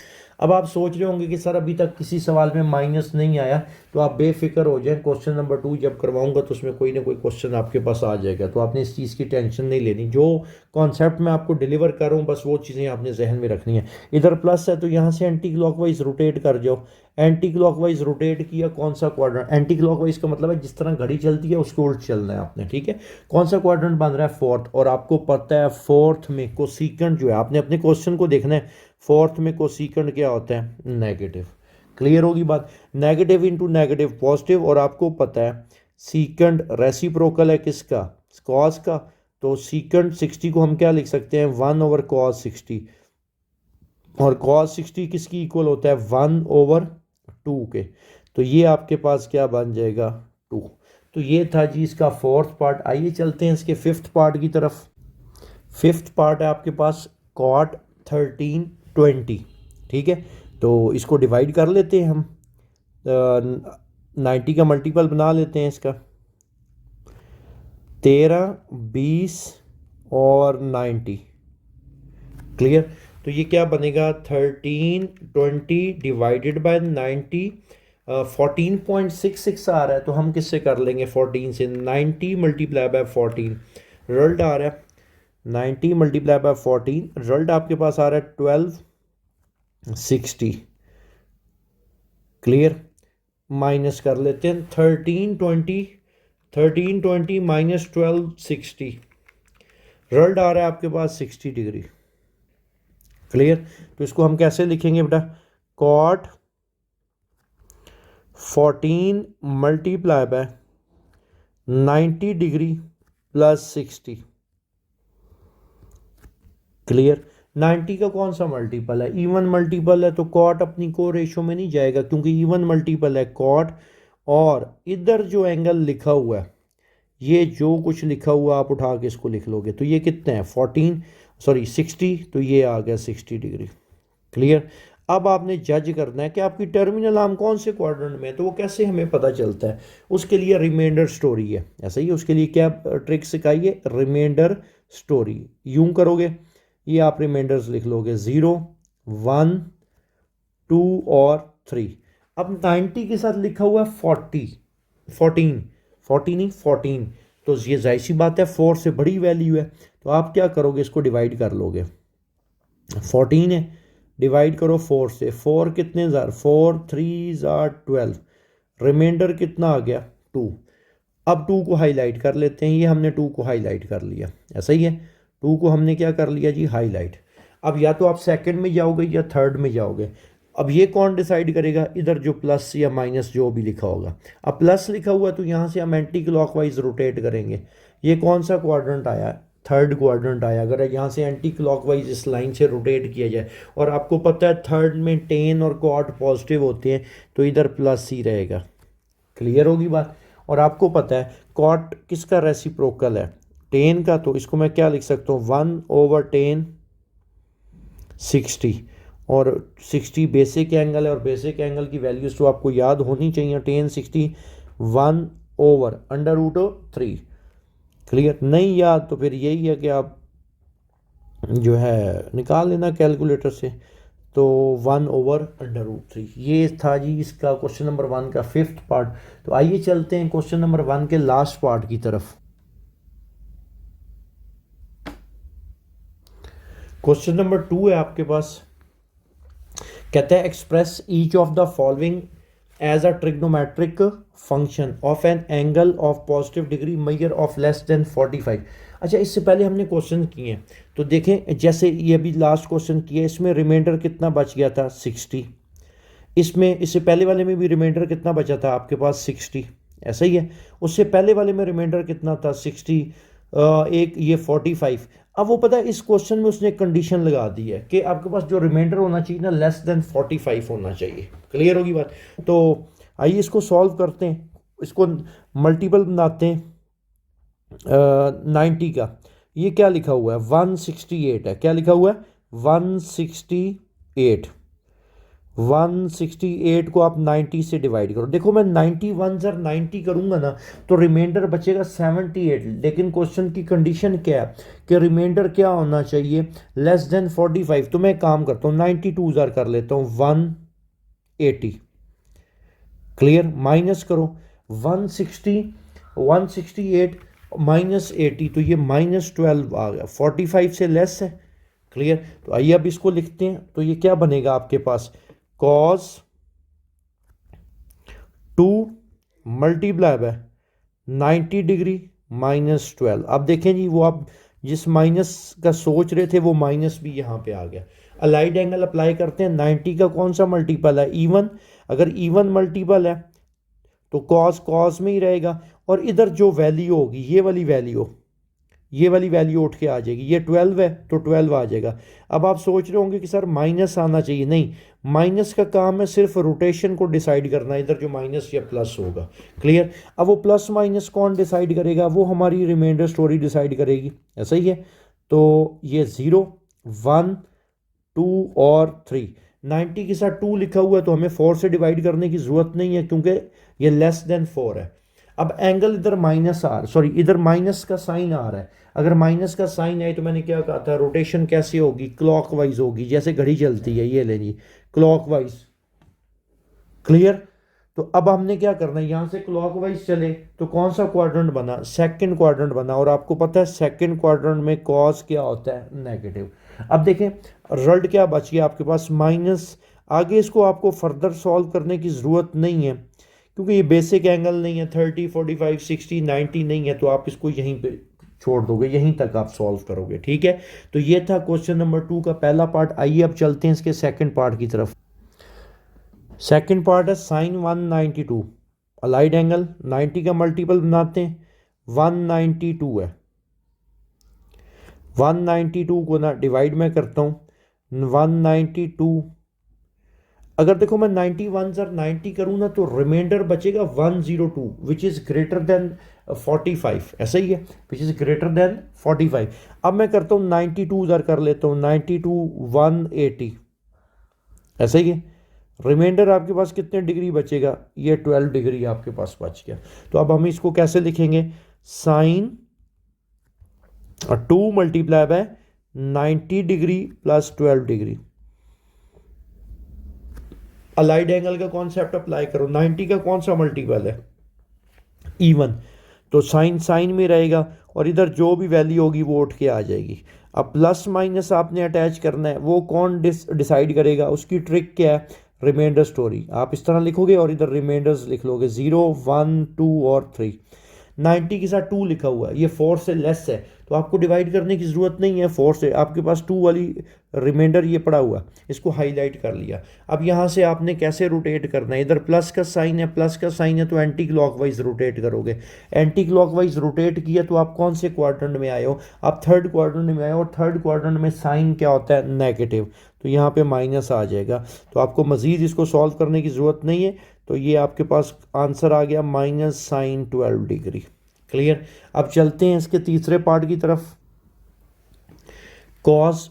अब आप सोच रहे होंगे कि सर अभी तक किसी सवाल में माइनस नहीं आया, तो आप बेफिक्र हो जाएं, क्वेश्चन नंबर 2 जब करवाऊंगा तो उसमें कोई ना कोई क्वेश्चन आपके पास आ जाएगा, तो आपने इस चीज़ की टेंशन नहीं लेनी। जो कॉन्सेप्ट मैं आपको डिलीवर कर रहा हूँ बस वो चीज़ें आपने जहन में रखनी है। इधर प्लस है तो यहाँ से एंटी क्लॉकवाइज रोटेट कर जाओ। एंटी क्लॉकवाइज रोटेट किया, कौन सा क्वाड्रेंट? एंटी क्लॉकवाइज का मतलब है जिस तरह घड़ी चलती है उसको उल्ट चलना है आपने। ठीक है, कौन सा क्वाड्रेंट बन रहा है? फोर्थ। और आपको पता है फोर्थ में कोसीकेंट जो है, आपने अपने क्वेश्चन को देखना है, फोर्थ में कोसीकेंट क्या होता है? नेगेटिव। क्लियर होगी बात? नेगेटिव इंटू नेगेटिव पॉजिटिव, और आपको पता है सीकेंट रेसिप्रोकल है किसका? कॉस का। तो सीकेंट 60 को हम क्या लिख सकते हैं? 1/cos 60। और cos 60 किसकी इक्वल होता है 1/2 के। तो ये आपके पास क्या बन जाएगा 2। तो ये था जी इसका फोर्थ पार्ट। आइए चलते हैं इसके फिफ्थ पार्ट की तरफ। फिफ्थ पार्ट है आपके पास cot 1320। ठीक है, तो इसको डिवाइड कर लेते हैं हम। 90 का मल्टीपल बना लेते हैं इसका। 13, 20 और 90। क्लियर। तो ये क्या बनेगा 1320 डिवाइडेड बाय 90। 14.66 आ रहा है, तो हम किससे कर लेंगे 14 से। 90 मल्टीप्लाई बाय 14 रिजल्ट आ रहा है 90 मल्टीप्लाई बाय 14 रिजल्ट आपके पास आ रहा है 1260। क्लियर। माइनस कर लेते हैं 1320 माइनस 1260 रिजल्ट आ रहा है आपके पास 60 डिग्री। क्लियर। तो इसको हम कैसे लिखेंगे बेटा cot 14 multiply by 90 degree plus 60। Clear. 90 का कौन सा मल्टीपल है इवन मल्टीपल है, तो cot अपनी को रेशो में नहीं जाएगा क्योंकि इवन मल्टीपल है cot। और इधर जो एंगल लिखा हुआ है ये जो कुछ लिखा हुआ आप उठा के इसको लिख लोगे, तो ये कितने हैं 60, तो ये आ गया 60 डिग्री। क्लियर। अब आपने जज करना है कि आपकी टर्मिनल आर्म कौन से क्वाड्रेंट में है, तो वो कैसे हमें पता चलता है। उसके लिए रिमाइंडर स्टोरी है, ऐसा ही। उसके लिए क्या ट्रिक सिखाइए, रिमाइंडर स्टोरी। यूं करोगे, ये आप रिमाइंडर्स लिख लोगे 0, 1, 2 और 3। अब 90 के साथ लिखा हुआ है 14, तो ये जाहिर सी बात है 4 से बड़ी वैल्यू है, तो आप क्या करोगे इसको डिवाइड कर लोगे। 14 है, डिवाइड करो 4 से। 4 कितने ज़ार 4 3 ज़ार 12, रिमाइंडर कितना आ गया 2। अब 2 को हाईलाइट कर लेते हैं, ये हमने 2 को हाईलाइट कर लिया, ऐसा ही है। 2 को हमने क्या कर लिया जी हाईलाइट। अब या तो आप सेकंड में जाओगे या थर्ड में जाओगे। अब ये कौन डिसाइड करेगा, इधर जो प्लस या माइनस जो भी लिखा होगा। अब प्लस लिखा हुआ है तो यहाँ से हम एंटी क्लॉकवाइज रोटेट करेंगे। ये कौन सा क्वाड्रेंट आया, थर्ड क्वाड्रेंट आया। अगर यहाँ से एंटी क्लॉकवाइज इस लाइन से रोटेट किया जाए, और आपको पता है थर्ड में टेन और cot पॉजिटिव होते हैं, तो इधर प्लस ही रहेगा। क्लियर होगी बात। और आपको पता है cot किसका रेसिप्रोकल है, टेन का। तो इसको मैं क्या लिख सकता हूँ 1/10 60। और 60 बेसिक एंगल है, और बेसिक एंगल की वैल्यूज तो आपको याद होनी चाहिए। 10 60 1/√3। क्लियर। नहीं याद तो फिर यही है कि आप जो है निकाल लेना कैलकुलेटर से। तो 1/√3 ये था जी इसका क्वेश्चन नंबर 1 का फिफ्थ पार्ट। तो आइए चलते हैं क्वेश्चन नंबर 1 के लास्ट पार्ट की तरफ। क्वेश्चन नंबर 2 है आपके पास। कहता है express each of the following as a trigonometric function of an angle of positive degree measure of less than 45। अच्छा, इससे पहले हमने क्वेश्चन किए हैं, तो देखें जैसे ये अभी लास्ट क्वेश्चन किया, इसमें रिमाइंडर कितना बच गया था 60। इसमें इससे पहले वाले में भी रिमाइंडर कितना बचा था आपके पास 60, ऐसा ही है। उससे पहले वाले में रिमाइंडर कितना था 60, एक ये 45। अब वो पता है इस क्वेश्चन में उसने एक कंडीशन लगा दी है कि आपके पास जो रिमाइंडर होना चाहिए ना लेस देन 45 होना चाहिए। क्लियर होगी बात। तो आइए इसको सॉल्व करते हैं, इसको मल्टीपल बनाते हैं 90 का। ये क्या लिखा हुआ है 168 है, क्या लिखा हुआ है 168। 168 को आप 90 से डिवाइड करो। देखो मैं 91 सर 90 करूंगा ना तो रिमाइंडर बचेगा 78। लेकिन क्वेश्चन की कंडीशन क्या है कि रिमाइंडर क्या होना चाहिए लेस देन 45। तो मैं काम करता हूँ 92 ज़र कर लेता हूँ 180। क्लियर। माइनस करो 168 माइनस 80, तो ये -12 आ गया, 45 से लेस है। क्लियर। तो आइए अब इसको लिखते हैं, तो ये क्या बनेगा आपके पास cos 2 मल्टीप्लाई बाय 90 डिग्री -12। अब देखें जी वो आप जिस माइनस का सोच रहे थे वो माइनस भी यहाँ पे आ गया। अलाइड एंगल अप्लाई करते हैं। 90 का कौन सा मल्टीपल है इवन, अगर इवन मल्टीपल है तो cos में ही रहेगा। और इधर जो वैल्यू होगी ये वाली वैल्यू, ये वाली वैल्यू उठ के आ जाएगी। ये 12 है तो 12 आ जाएगा। अब आप सोच रहे होंगे कि सर माइनस आना चाहिए, नहीं, माइनस का काम है सिर्फ रोटेशन को डिसाइड करना, इधर जो माइनस या प्लस होगा। क्लियर। अब वो प्लस माइनस कौन डिसाइड करेगा, वो हमारी रिमाइंडर स्टोरी डिसाइड करेगी, ऐसा ही है। तो ये 0, 1, 2 और 3, 90 के साथ 2 लिखा हुआ है तो हमें 4 से डिवाइड करने की ज़रूरत नहीं है क्योंकि ये लेस देन 4 है। अब एंगल इधर माइनस इधर माइनस का साइन आ रहा है। अगर माइनस का साइन है तो मैंने क्या कहा था, रोटेशन कैसे होगी, क्लॉकवाइज होगी, जैसे घड़ी चलती है, ये ले ली क्लॉकवाइज। क्लियर। तो अब हमने क्या करना है, यहां से क्लॉकवाइज चले तो कौन सा क्वाड्रेंट बना, सेकंड क्वाड्रेंट बना। और आपको पता है सेकंड क्वाड्रेंट में कॉस क्या होता है, नेगेटिव। अब देखें रिजल्ट क्या बच गया आपके पास, माइनस। आगे इसको आपको फर्दर सॉल्व करने की ज़रूरत नहीं है क्योंकि ये बेसिक एंगल नहीं है, 30, 45, 60, 90 नहीं है, तो आप इसको यहीं पे छोड़ दोगे, यहीं तक आप सॉल्व करोगे। ठीक है। तो ये था क्वेश्चन नंबर 2 का पहला पार्ट। आइए अब चलते हैं इसके सेकंड पार्ट की तरफ। सेकंड पार्ट है साइन 192, अलाइड एंगल 90 का मल्टीपल बनाते हैं, 192 है। 192 को ना डिवाइड में करता हूँ, 192 अगर देखो मैं 91 सर 90 करूँ ना तो रिमाइंडर बचेगा 102 विच इज़ ग्रेटर देन 45, ऐसा ही है, विच इज़ ग्रेटर देन 45। अब मैं करता हूँ 92 उधर कर लेता हूँ, 92 180, ऐसा ही है। रिमाइंडर आपके पास कितने डिग्री बचेगा, ये 12 डिग्री आपके पास बच गया। तो अब हम इसको कैसे लिखेंगे, sine 2 multiply by 90 degree plus 12 degree. Allied angle का कॉन्सेप्ट अप्लाई करो, 90 का कौन सा मल्टीपल है, इवन, तो साइन साइन में रहेगा और इधर जो भी वैल्यू होगी वो उठ के आ जाएगी। अब प्लस माइनस आपने अटैच करना है, वो कौन डिसाइड करेगा, उसकी ट्रिक क्या है, रिमाइंडर स्टोरी। आप इस तरह लिखोगे और इधर रिमाइंडर्स लिख लोगे, 0, 1, 2 और 3। 90 के साथ 2 लिखा हुआ है, ये 4 से लेस है तो आपको डिवाइड करने की ज़रूरत नहीं है 4 से, आपके पास 2 वाली रिमाइंडर ये पड़ा हुआ, इसको हाईलाइट कर लिया। अब यहाँ से आपने कैसे रोटेट करना है, इधर प्लस का साइन है, प्लस का साइन है तो एंटी क्लॉकवाइज रोटेट करोगे। एंटी क्लॉकवाइज रोटेट किया तो आप कौन से क्वाड्रेंट में आए हो, आप थर्ड क्वाड्रेंट में आए हो, और थर्ड क्वाड्रेंट में साइन क्या होता है, नेगेटिव, तो यहाँ पे माइनस आ जाएगा। तो आपको मज़ीद इसको सॉल्व करने की ज़रूरत नहीं है। तो ये आपके पास आंसर आ गया माइनस साइन 12 डिग्री। क्लियर। अब चलते हैं इसके तीसरे पार्ट की तरफ, कॉस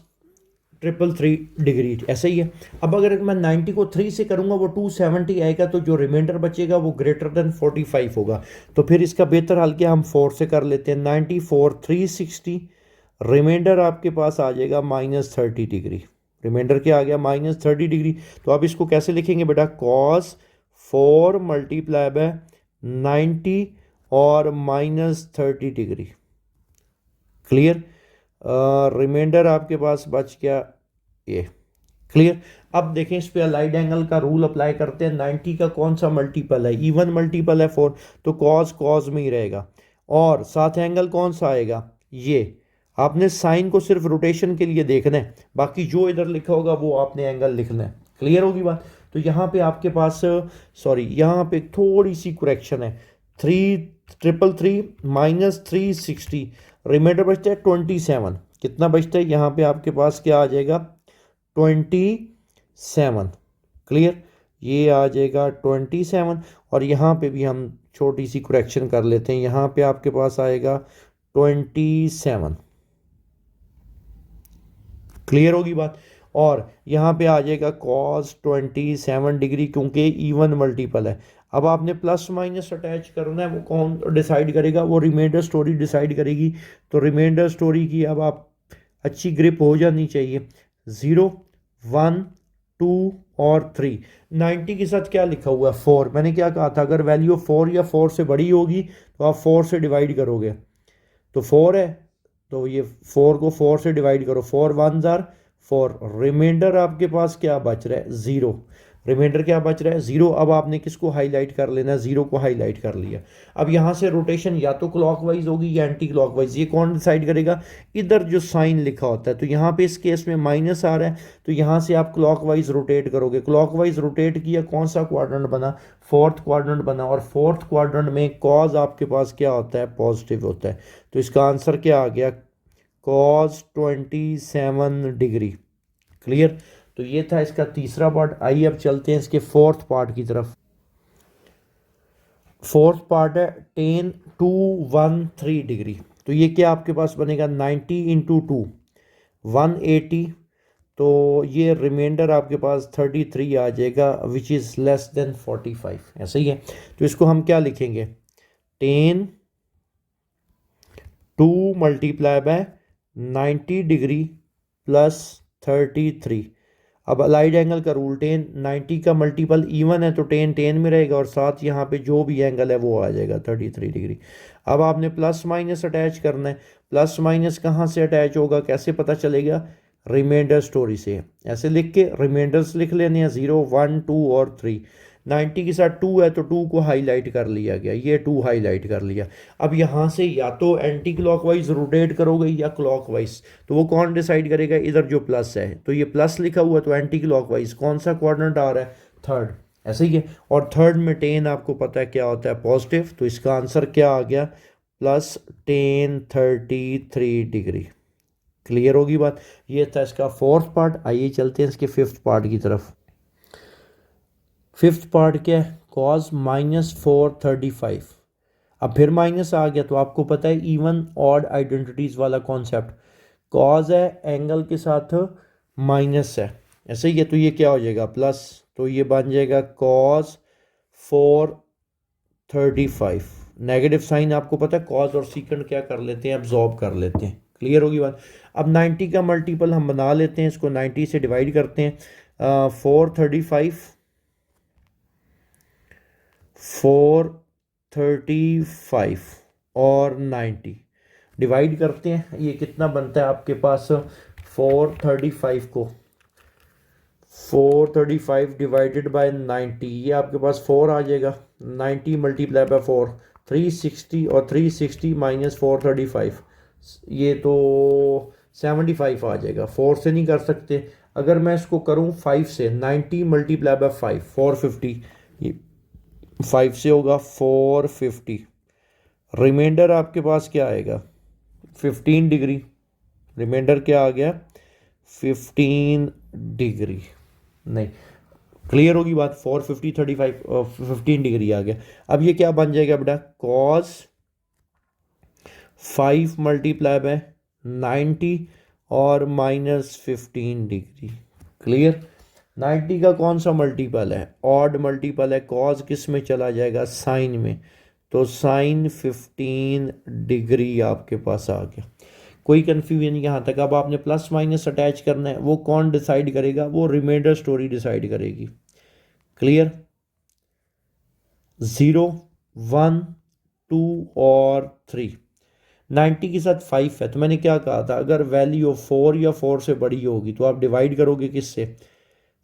333 डिग्री, ऐसा ही है। अब अगर मैं 90 को 3 से करूंगा वो 270 आएगा, तो जो रिमाइंडर बचेगा वो ग्रेटर देन 45 होगा। तो फिर इसका बेहतर हल क्या, हम 4 से कर लेते हैं, 94 360, रिमाइंडर आपके पास आ जाएगा माइनस 30 डिग्री। रिमाइंडर क्या आ गया, माइनस 30 डिग्री। तो अब इसको कैसे लिखेंगे बेटा, कॉस 4 मल्टीप्लाई बाय 90 और माइनस 30 डिग्री। क्लियर। रिमाइंडर आपके पास बच गया ये। क्लियर। अब देखें इस पे अलाइड एंगल का रूल अप्लाई करते हैं, 90 का कौन सा मल्टीपल है, इवन मल्टीपल है 4, तो कॉस कॉस में ही रहेगा, और साथ एंगल कौन सा आएगा, ये। आपने साइन को सिर्फ रोटेशन के लिए देखना है, बाकी जो इधर लिखा होगा वो आपने एंगल लिखना है। क्लियर होगी बात। तो यहाँ पे आपके पास यहाँ पे थोड़ी सी करेक्शन है, 333 माइनस 360, रिमाइंडर बचता है 27, कितना बचता है, यहाँ पे आपके पास क्या आ जाएगा, 27। क्लियर। ये आ जाएगा 27, और यहाँ पे भी हम छोटी सी करेक्शन कर लेते हैं, यहाँ पे आपके पास आएगा 27। क्लियर होगी बात। और यहाँ पे आ जाएगा कॉस 27 डिग्री, क्योंकि इवन मल्टीपल है। अब आपने प्लस माइनस अटैच करना है, वो कौन डिसाइड करेगा, वो रिमाइंडर स्टोरी डिसाइड करेगी। तो रिमाइंडर स्टोरी की अब आप अच्छी ग्रिप हो जानी चाहिए, 0, 1, 2 और 3। 90 के साथ क्या लिखा हुआ है, 4। मैंने क्या कहा था, अगर वैल्यू 4 या 4 से बड़ी होगी तो आप 4 से डिवाइड करोगे, तो 4 है तो ये 4 को 4 से डिवाइड करो, 4 1 जार 4, रिमाइंडर आपके पास क्या बच रहा है, 0। रिमाइंडर क्या बच रहा है 0। अब आपने किसको हाईलाइट कर लेना है, 0 को हाईलाइट कर लिया। अब यहाँ से रोटेशन या तो क्लॉकवाइज होगी या एंटी क्लॉकवाइज, ये कौन डिसाइड करेगा, इधर जो साइन लिखा होता है। तो यहाँ पे इस केस में माइनस आ रहा है, तो यहाँ से आप क्लॉकवाइज रोटेट करोगे, क्लॉकवाइज रोटेट किया, कौन सा क्वाड्रेंट बना, फोर्थ क्वाड्रेंट बना। और फोर्थ क्वाड्रेंट में कॉज आपके पास क्या होता है, पॉजिटिव होता है। तो इसका आंसर क्या आ गया, कॉज 27 डिग्री। क्लियर। तो ये था इसका तीसरा पार्ट। आइए अब चलते हैं इसके फोर्थ पार्ट की तरफ। फोर्थ पार्ट है टेन 213 डिग्री। तो ये क्या आपके पास बनेगा 90 इंटू 2 180। तो ये रिमाइंडर आपके पास 33 आ जाएगा विच इज़ लेस देन 45, ऐसा ही है। तो इसको हम क्या लिखेंगे, 10 2 मल्टीप्लाई बाय 90 डिग्री प्लस 33। अब अलाइड एंगल का रूल, 90 का मल्टीपल इवन है तो 10 में रहेगा, और साथ यहाँ पे जो भी एंगल है वो आ जाएगा 33 डिग्री। अब आपने प्लस माइनस अटैच करना है। प्लस माइनस कहाँ से अटैच होगा, कैसे पता चलेगा, रिमाइंडर स्टोरी से। ऐसे लिख के रिमाइंडर्स लिख लेने हैं 0 1 2 और 3। 90 के साथ 2 है तो 2 को हाईलाइट कर लिया गया, ये 2 हाईलाइट कर लिया। अब यहाँ से या तो एंटी क्लॉकवाइज रोटेट करोगे या क्लॉकवाइज, तो वो कौन डिसाइड करेगा, इधर जो प्लस है, तो ये प्लस लिखा हुआ तो एंटी क्लॉकवाइज, कौन सा क्वाड्रेंट आ रहा है, थर्ड, ऐसे ही है। और थर्ड में 10 आपको पता है क्या होता है, पॉजिटिव। तो इसका आंसर क्या आ गया, प्लस 1033 डिग्री। क्लियर होगी बात। ये था इसका फोर्थ पार्ट। आइए चलते हैं इसके फिफ्थ पार्ट की तरफ। फिफ्थ पार्ट क्या है, कॉज -435। अब फिर माइनस आ गया, तो आपको पता है इवन ऑड आइडेंटिटीज वाला कॉन्सेप्ट, कॉज है एंगल के साथ माइनस है, ऐसे ही है। तो ये क्या हो जाएगा, प्लस। तो ये बन जाएगा कॉज 435। नेगेटिव साइन आपको पता है, कॉज और सीकेंड क्या कर लेते हैं, एब्जॉर्ब कर लेते हैं। क्लियर होगी बात। अब 90 का मल्टीपल हम बना लेते हैं, इसको 90 से डिवाइड करते हैं। 435 और 90 डिवाइड करते हैं, ये कितना बनता है आपके पास, 435 को 435 डिवाइडेड बाय 90, ये आपके पास 4 आ जाएगा। 90 मल्टीप्लाई बाय 4 360, और 360 माइनस 435, ये तो 75 आ जाएगा। 4 से नहीं कर सकते। अगर मैं इसको करूं 5 से, 90 मल्टीप्लाई बाय 5 450, ये 5 से होगा 450। रिमाइंडर आपके पास क्या आएगा, 15 डिग्री। रिमाइंडर क्या आ गया, 15 डिग्री। नहीं, क्लियर होगी बात। 450 35 15 डिग्री आ गया। अब ये क्या बन जाएगा बेटा, कॉस 5 मल्टीप्लाई बाय 90 और -15 डिग्री। क्लियर। 90 का कौन सा मल्टीपल है, ऑड मल्टीपल है, कॉज किस में चला जाएगा, साइन में। तो साइन 15 डिग्री आपके पास आ गया। कोई कन्फ्यूजन यहाँ तक। अब आपने प्लस माइनस अटैच करना है, वो कौन डिसाइड करेगा, वो रिमाइंडर स्टोरी डिसाइड करेगी। क्लियर। 0 1 2 और 3। 90 के साथ 5 है, तो मैंने क्या कहा था, अगर वैल्यू 4 या 4 से बड़ी होगी तो आप डिवाइड करोगे किससे,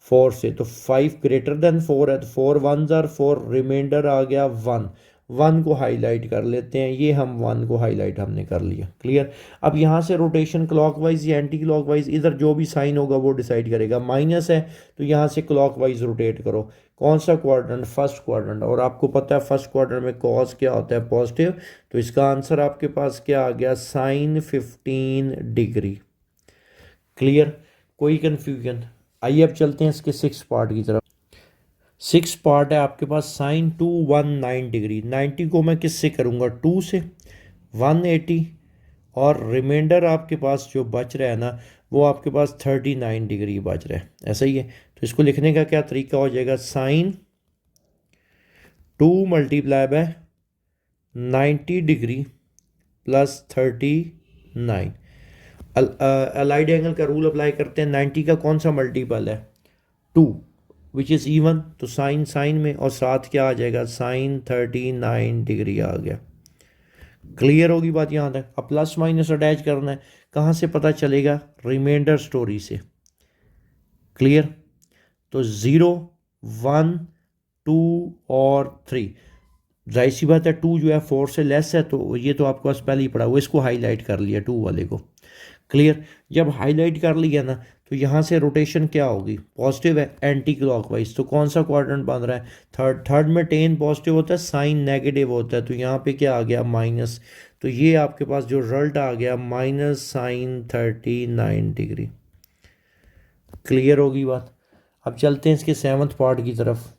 4 से। तो 5 ग्रेटर देन 4 है, तो 4 1 ज़र 4, रिमाइंडर आ गया 1। 1 को हाईलाइट कर लेते हैं, ये हम 1 को हाईलाइट हमने कर लिया। क्लियर। अब यहाँ से रोटेशन क्लॉकवाइज या एंटी क्लॉकवाइज, इधर जो भी साइन होगा वो डिसाइड करेगा। माइनस है तो यहाँ से क्लॉकवाइज रोटेट करो। कौन सा क्वाड्रेंट, फर्स्ट क्वाड्रेंट। और आपको पता है फर्स्ट क्वाड्रेंट में कॉस क्या होता है, पॉजिटिव। तो इसका आंसर आपके पास क्या आ गया, साइन 15 डिग्री। क्लियर। कोई कन्फ्यूजन। आइए अब चलते हैं इसके 6 पार्ट की तरफ। 6 पार्ट है आपके पास, साइन 219 डिग्री। 90 को मैं किससे करूँगा, 2 से, 180, और रिमाइंडर आपके पास जो बच रहा है ना, वो आपके पास 39 डिग्री बच रहा है, ऐसा ही है। तो इसको लिखने का क्या तरीका हो जाएगा, sine 2 multiply by 90 degree plus 39। Allied angle का रूल अप्लाई करते हैं। 90 का कौन सा मल्टीपल है, 2, विच इज़ इवन। तो साइन साइन में, और साथ क्या आ जाएगा, साइन 39 डिग्री आ गया। क्लियर होगी बात यहाँ तक। अब प्लस माइनस अटैच करना है, कहाँ से पता चलेगा, रिमाइंडर स्टोरी से। क्लियर। तो 0 1 2 और 3। जाहिर सी बात है 2 जो है 4 से लेस है, तो ये तो आपके पास पहले ही पड़ा हुआ, इसको हाईलाइट कर लिया 2 वाले को। क्लियर। जब हाईलाइट कर लिया ना, तो यहाँ से रोटेशन क्या होगी, पॉजिटिव है, एंटी क्लॉकवाइज। तो कौन सा क्वाड्रेंट बन रहा है, थर्ड। थर्ड में टेन पॉजिटिव होता है, साइन नेगेटिव होता है, तो यहाँ पे क्या आ गया, माइनस। तो ये आपके पास जो रिजल्ट आ गया -sin 39 डिग्री। क्लियर होगी बात। अब चलते हैं इसके सेवन्थ पार्ट की तरफ।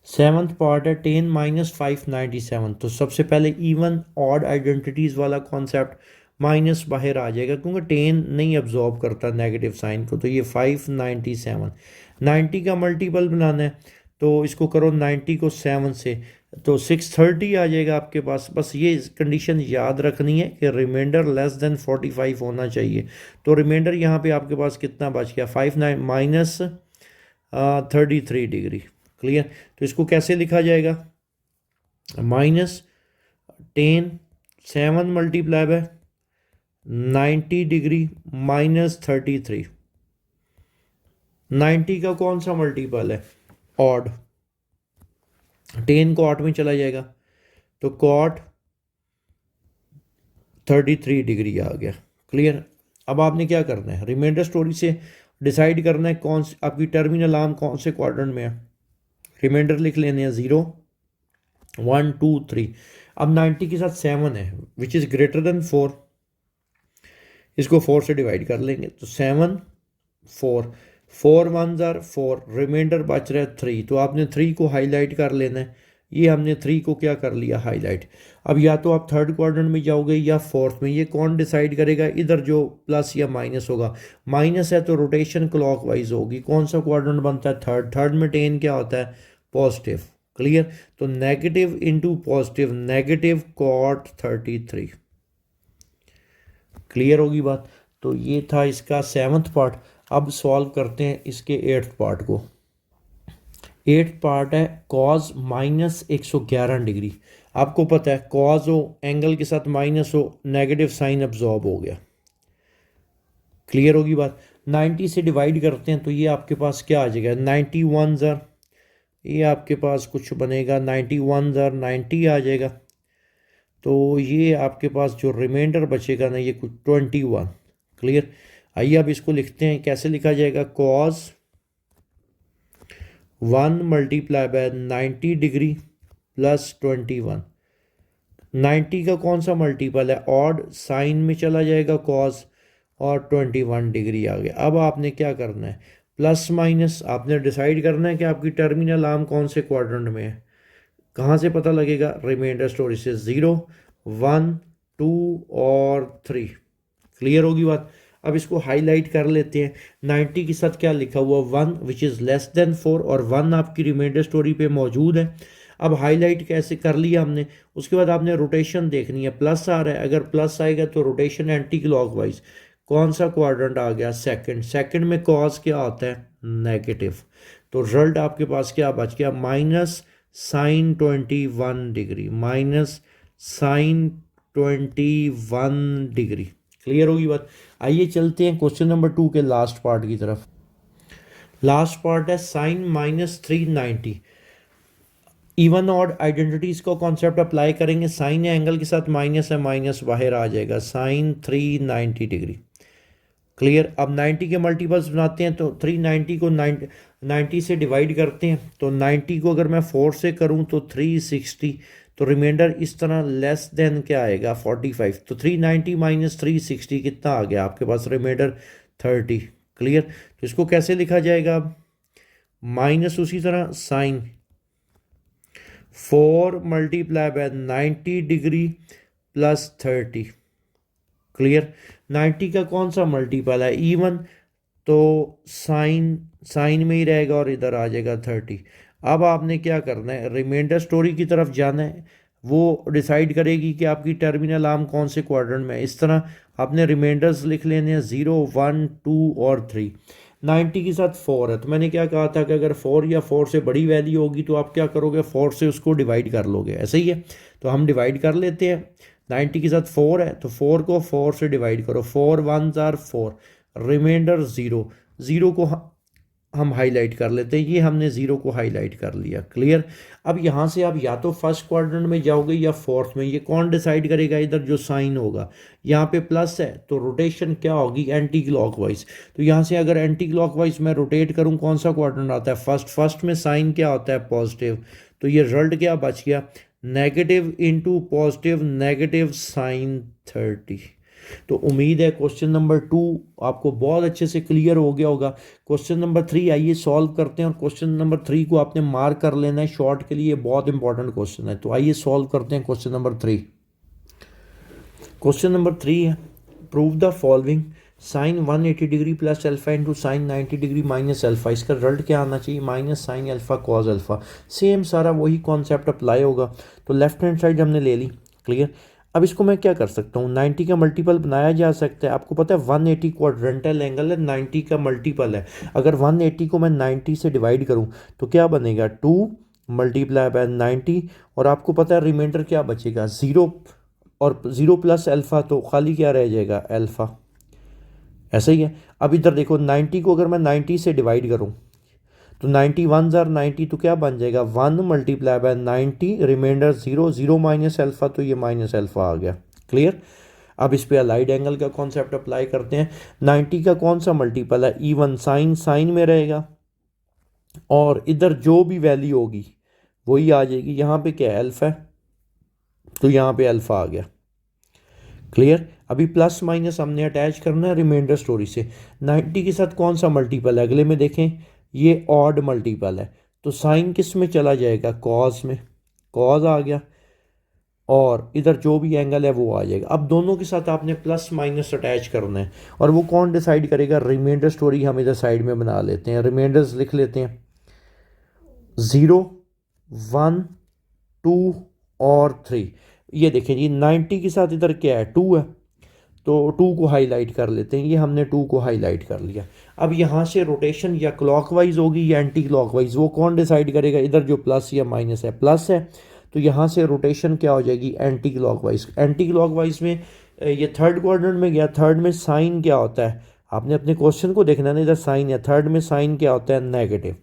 सेवन्थ पार्ट है 10 - 597। तो सबसे पहले इवन ऑड आइडेंटिटीज़ वाला कॉन्सेप्ट, माइनस बाहर आ जाएगा क्योंकि 10 नहीं अब्जॉर्ब करता नेगेटिव साइन को। तो ये 597, 90 का मल्टीपल बनाना है, तो इसको करो 90 को 7 से, तो 630 आ जाएगा आपके पास। बस ये कंडीशन याद रखनी है कि रिमाइंडर लेस देन 45 होना चाहिए। तो रिमाइंडर यहाँ पे आपके पास कितना बच गया, 59 - 33 डिग्री। क्लियर। तो इसको कैसे लिखा जाएगा, -10 7 मल्टीप्लाई बाय 90 डिग्री -33। 90 का कौन सा मल्टीपल है, ऑड। 10 को 8 में चला जाएगा, तो कॉट 33 डिग्री आ गया। क्लियर। अब आपने क्या करना है, रिमाइंडर स्टोरी से डिसाइड करना है कौन सी आपकी टर्मिनल आर्म कौन से क्वाड्रेंट में है। रिमाइंडर लिख लेने हैं 0 1 2 3। अब 90 के साथ 7 है विच इज़ ग्रेटर देन 4, इसको 4 से डिवाइड कर लेंगे, तो 7 4 4 1 4, रिमाइंडर बच रहा है 3। तो आपने 3 को हाईलाइट कर लेना है। ये हमने 3 को क्या कर लिया, हाईलाइट। अब या तो आप थर्ड क्वाड्रेंट में जाओगे या फोर्थ में, ये कौन डिसाइड करेगा, इधर जो प्लस या माइनस होगा। माइनस है तो रोटेशन क्लॉकवाइज होगी। कौन सा क्वाड्रेंट बनता है, थर्ड। थर्ड में 10 क्या होता है, पॉजिटिव। क्लियर। तो negative into positive, negative cot 33। Clear होगी बात। तो ये था इसका सेवन्थ पार्ट। अब सॉल्व करते हैं इसके एट्थ पार्ट को। एट्थ पार्ट है कॉज -111 डिग्री। आपको पता है कॉज हो, एंगल के साथ माइनस हो, नेगेटिव साइन अब्जॉर्ब हो गया। क्लियर होगी बात। 90 से डिवाइड करते हैं तो ये आपके पास क्या आ जाएगा, 91 ज़र, ये आपके पास कुछ बनेगा 91 ज़र 90 आ जाएगा। तो ये आपके पास जो रिमाइंडर बचेगा ना, ये कुछ 21। क्लियर। आइए अब इसको लिखते हैं, कैसे लिखा जाएगा, cos 1 multiply by 90 degree plus 21। 90 का कौन सा मल्टीपल है, ऑड, साइन में चला जाएगा कॉस, और 21 डिग्री आ गया। अब आपने क्या करना है, प्लस माइनस आपने डिसाइड करना है कि आपकी टर्मिनल आर्म कौन से क्वाड्रेंट में है। कहाँ से पता लगेगा, रिमाइंडर स्टोरी से 0 1 2 और 3। क्लियर होगी बात। अब इसको हाईलाइट कर लेते हैं। 90 के साथ क्या लिखा हुआ, 1 विच इज़ लेस देन 4, और 1 आपकी रिमाइंडर स्टोरी पे मौजूद है। अब हाईलाइट कैसे कर लिया हमने, उसके बाद आपने रोटेशन देखनी है। प्लस आ रहा है, अगर प्लस आएगा तो रोटेशन एंटी क्लॉकवाइज। कौन सा क्वाड्रेंट आ गया, सेकंड। सेकंड में कॉस क्या होता है, नेगेटिव। तो रिजल्ट आपके पास क्या बच गया, -sin 21 degree, -sin 21 degree. Clear होगी बात। आइए चलते हैं क्वेश्चन नंबर 2 के लास्ट पार्ट की तरफ। लास्ट पार्ट है साइन -390। इवन ऑड आइडेंटिटीज को कॉन्सेप्ट अप्लाई करेंगे। साइन है, एंगल के साथ माइनस है, माइनस बाहर आ जाएगा, साइन 390 डिग्री। क्लियर। अब 90 के मल्टीपल्स बनाते हैं, तो 390 को 90 से डिवाइड करते हैं, तो 90 को अगर मैं 4 से करूं तो 360। तो रिमाइंडर इस तरह लेस देन क्या आएगा, 45। तो 390 - 360 कितना आ गया आपके पास, रिमाइंडर 30। क्लियर। तो इसको कैसे लिखा जाएगा, माइनस उसी तरह sine 4 multiply by 90 degree plus 30। Clear. 90 का कौन सा मल्टीपल है, इवन, तो साइन में ही रहेगा और इधर आ जाएगा 30। अब आपने क्या करना है, रिमाइंडर स्टोरी की तरफ जाना है। वो डिसाइड करेगी कि आपकी टर्मिनल आर्म कौन से क्वाड्रेंट में है। इस तरह आपने रिमाइंडर्स लिख लेने हैं, 0 1 2 और 3। 90 के साथ 4 है, तो मैंने क्या कहा था कि अगर 4 या 4 से बड़ी वैल्यू होगी तो आप क्या करोगे, 4 से उसको डिवाइड कर लोगे। ऐसे ही है, तो हम डिवाइड कर लेते हैं। 90 के साथ 4 है, तो 4 को 4 से डिवाइड करो, 4 1 4, रिमाइंडर 0। 0 को हम हाईलाइट कर लेते हैं। ये हमने ज़ीरो को हाईलाइट कर लिया। क्लियर। अब यहाँ से आप या तो फर्स्ट क्वाड्रेंट में जाओगे या फोर्थ में, ये कौन डिसाइड करेगा? इधर जो साइन होगा, यहाँ पे प्लस है तो रोटेशन क्या होगी? Anti clockwise. तो यहाँ से अगर एंटी क्लॉकवाइज मैं रोटेट करूँ, कौन सा क्वाड्रेंट आता है? फर्स्ट। फर्स्ट में साइन क्या होता है? पॉजिटिव। तो ये रिजल्ट क्या बच गया? Negative into positive, negative sine 30। तो उम्मीद है क्वेश्चन नंबर 2 आपको बहुत अच्छे से क्लियर हो गया होगा। क्वेश्चन नंबर 3 आइए सॉल्व करते हैं, और क्वेश्चन नंबर 3 को आपने मार्क कर लेना है शॉर्ट के लिए, बहुत इंपॉर्टेंट क्वेश्चन है। तो आइए सॉल्व करते हैं क्वेश्चन नंबर 3। क्वेश्चन नंबर 3 है, prove the following, sine 180 degree plus alpha into sine 90 degree minus alpha. इसका रिजल्ट क्या आना चाहिए? Minus sine alpha cos alpha. Same सारा वही कॉन्सेप्ट अप्लाई होगा। तो लेफ्ट हैंड साइड हमने ले ली। क्लियर। अब इसको मैं क्या कर सकता हूँ? 90 का मल्टीपल बनाया जा सकता है। आपको पता है 180 क्वाड्रेंटल एंगल है, 90 का मल्टीपल है। अगर 180 को मैं 90 से डिवाइड करूँ तो क्या बनेगा? 2 मल्टीप्लाई बाय 90, और आपको पता है रिमाइंडर क्या बचेगा? 0, और 0 प्लस अल्फ़ा तो खाली क्या रह जाएगा? अल्फ़ा। ऐसा ही है। अब इधर देखो, 90 को अगर मैं 90 से डिवाइड करूँ तो 90 वन ज़ार 90, तो क्या बन जाएगा? 1 multiply by 90, reminder 0, 0 minus alpha, तो ये माइनस अल्फ़ा आ गया। क्लियर। अब इस पे अलाइड एंगल का कॉन्सेप्ट अप्लाई करते हैं। 90 का कौन सा मल्टीपल है? इवन साइन, साइन में रहेगा, और इधर जो भी वैल्यू होगी वही आ जाएगी। यहाँ पे क्या है? अल्फ़ा है, तो यहाँ पे अल्फ़ा आ गया। क्लियर। अभी प्लस माइनस हमने अटैच करना है रिमाइंडर स्टोरी से। 90 के साथ कौन सा मल्टीपल है? अगले में देखें, ये ऑड मल्टीपल है, तो साइन किस में चला जाएगा? कॉज में। कॉज आ गया, और इधर जो भी एंगल है वो आ जाएगा। अब दोनों के साथ आपने प्लस माइनस अटैच करना है, और वो कौन डिसाइड करेगा? रिमाइंडर स्टोरी हम इधर साइड में बना लेते हैं। रिमाइंडर्स लिख लेते हैं, 0, 1, 2 और 3। ये देखें जी, 90 के साथ इधर क्या है? 2 है, तो 2 को हाईलाइट कर लेते हैं। ये हमने 2 को हाईलाइट कर लिया। अब यहाँ से रोटेशन या क्लॉकवाइज होगी या एंटी क्लॉकवाइज, वो कौन डिसाइड करेगा? इधर जो प्लस या माइनस है, प्लस है, तो यहाँ से रोटेशन क्या हो जाएगी? Anti clockwise. एंटी क्लॉकवाइज में ये थर्ड क्वाड्रेंट में गया। थर्ड में साइन क्या होता है? आपने अपने क्वेश्चन को देखना है, इधर साइन है, थर्ड में साइन क्या होता है? नेगेटिव।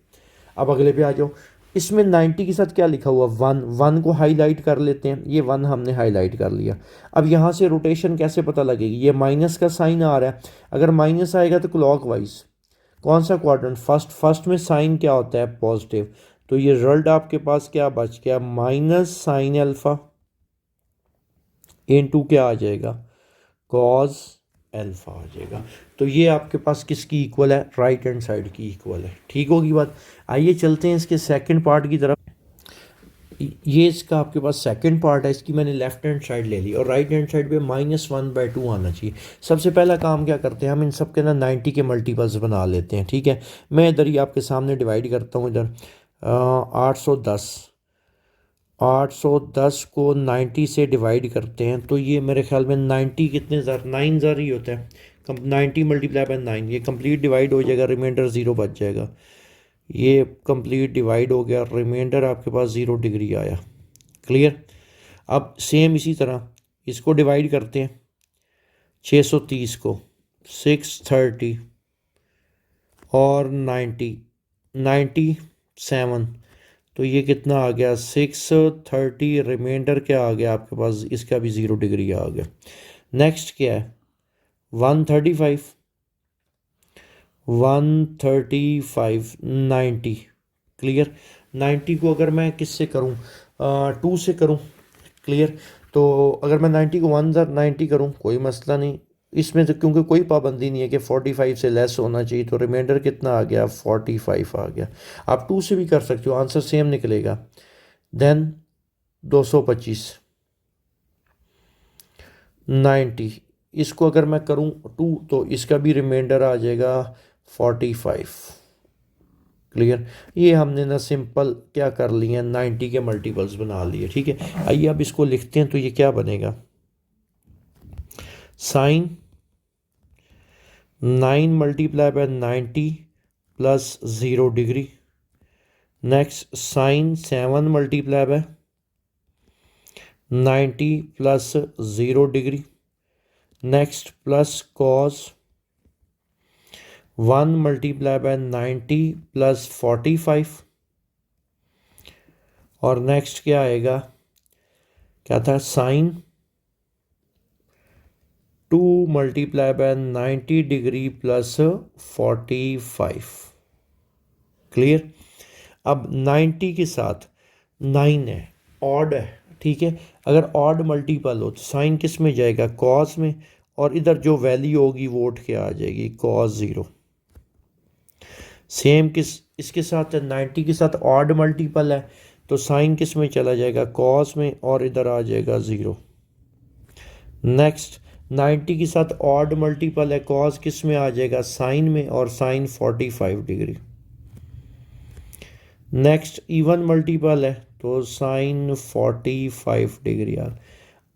अब अगले पे आ जाओ। इसमें 90 के साथ क्या लिखा हुआ? 1, 1 को हाईलाइट कर लेते हैं। ये 1 हमने हाईलाइट कर लिया। अब यहाँ से रोटेशन कैसे पता लगेगी? ये माइनस का साइन आ रहा है, अगर माइनस आएगा तो क्लॉकवाइज। कौन सा क्वाड्रेंट? फर्स्ट। फर्स्ट में साइन क्या होता है? पॉजिटिव। तो ये रिजल्ट आपके पास क्या बच गया? माइनस साइन अल्फा इनटू क्या आ जाएगा? कॉज अल्फा आ जाएगा। तो ये आपके पास किसकी इक्वल है? राइट हैंड साइड की इक्वल है। ठीक होगी बात। आइए चलते हैं इसके सेकंड पार्ट की तरफ। ये इसका आपके पास सेकंड पार्ट है। इसकी मैंने लेफ्ट हैंड साइड ले ली, और राइट हैंड साइड पे -1/2 आना चाहिए। सबसे पहला काम क्या करते हैं हम? इन सब के ना 90 के मल्टीपल्स बना लेते हैं। ठीक है, मैं इधर ही आपके सामने डिवाइड करता हूँ। इधर 810, 810 को 90 से डिवाइड करते हैं, तो ये मेरे ख्याल में 90 कितने ज़र? 9 ज़र ही होता है। 90 मल्टीप्लाई बाय 9, ये कंप्लीट डिवाइड हो जाएगा, रिमाइंडर 0 बच जाएगा। ये कंप्लीट डिवाइड हो गया, रिमाइंडर आपके पास 0 डिग्री आया। क्लियर। अब सेम इसी तरह इसको डिवाइड करते हैं, 630 को 630 और 97, तो ये कितना आ गया? 630, रिमाइंडर क्या आ गया आपके पास? इसका भी 0 डिग्री आ गया। नेक्स्ट क्या है? 135, 135, 90। क्लियर। 90 को अगर मैं किससे करूँ? 2 से करूँ। क्लियर। तो अगर मैं 90 को 1/90 करूँ, कोई मसला नहीं इसमें, तो क्योंकि कोई पाबंदी नहीं है कि 45 से लेस होना चाहिए। तो रिमाइंडर कितना आ गया? 45 आ गया। आप 2 से भी कर सकते हो, आंसर सेम निकलेगा। देन 225, 90, इसको अगर मैं करूँ 2, तो इसका भी रिमाइंडर आ जाएगा 45। क्लियर। ये हमने ना सिंपल क्या कर लिए? 90 के मल्टीपल्स बना लिए। ठीक है, आइए अब इसको लिखते हैं। तो ये क्या बनेगा? Sine 9 multiply by 90 plus 0 degree. Next sine 7 multiply by 90 plus 0 degree. Next plus cos 1 multiply by 90 plus 45, और नेक्स्ट क्या आएगा, क्या था, sine 2 multiply by 90 degree plus 45। Clear. अब 90 के साथ 9 है, ऑड है, ठीक है। अगर ऑड मल्टीपल हो तो साइन किस में जाएगा, कॉस में, और इधर जो वैल्यू होगी वो उठ के आ जाएगी कॉस 0। सेम किस इसके साथ है, 90 के साथ ऑड मल्टीपल है तो साइन किस में चला जाएगा, कॉस में, और इधर आ जाएगा 0। नेक्स्ट 90 के साथ ऑड मल्टीपल है, कॉस किस में आ जाएगा, साइन में, और sine 45 degree. Next even multiple है तो साइन 45 डिग्री यार।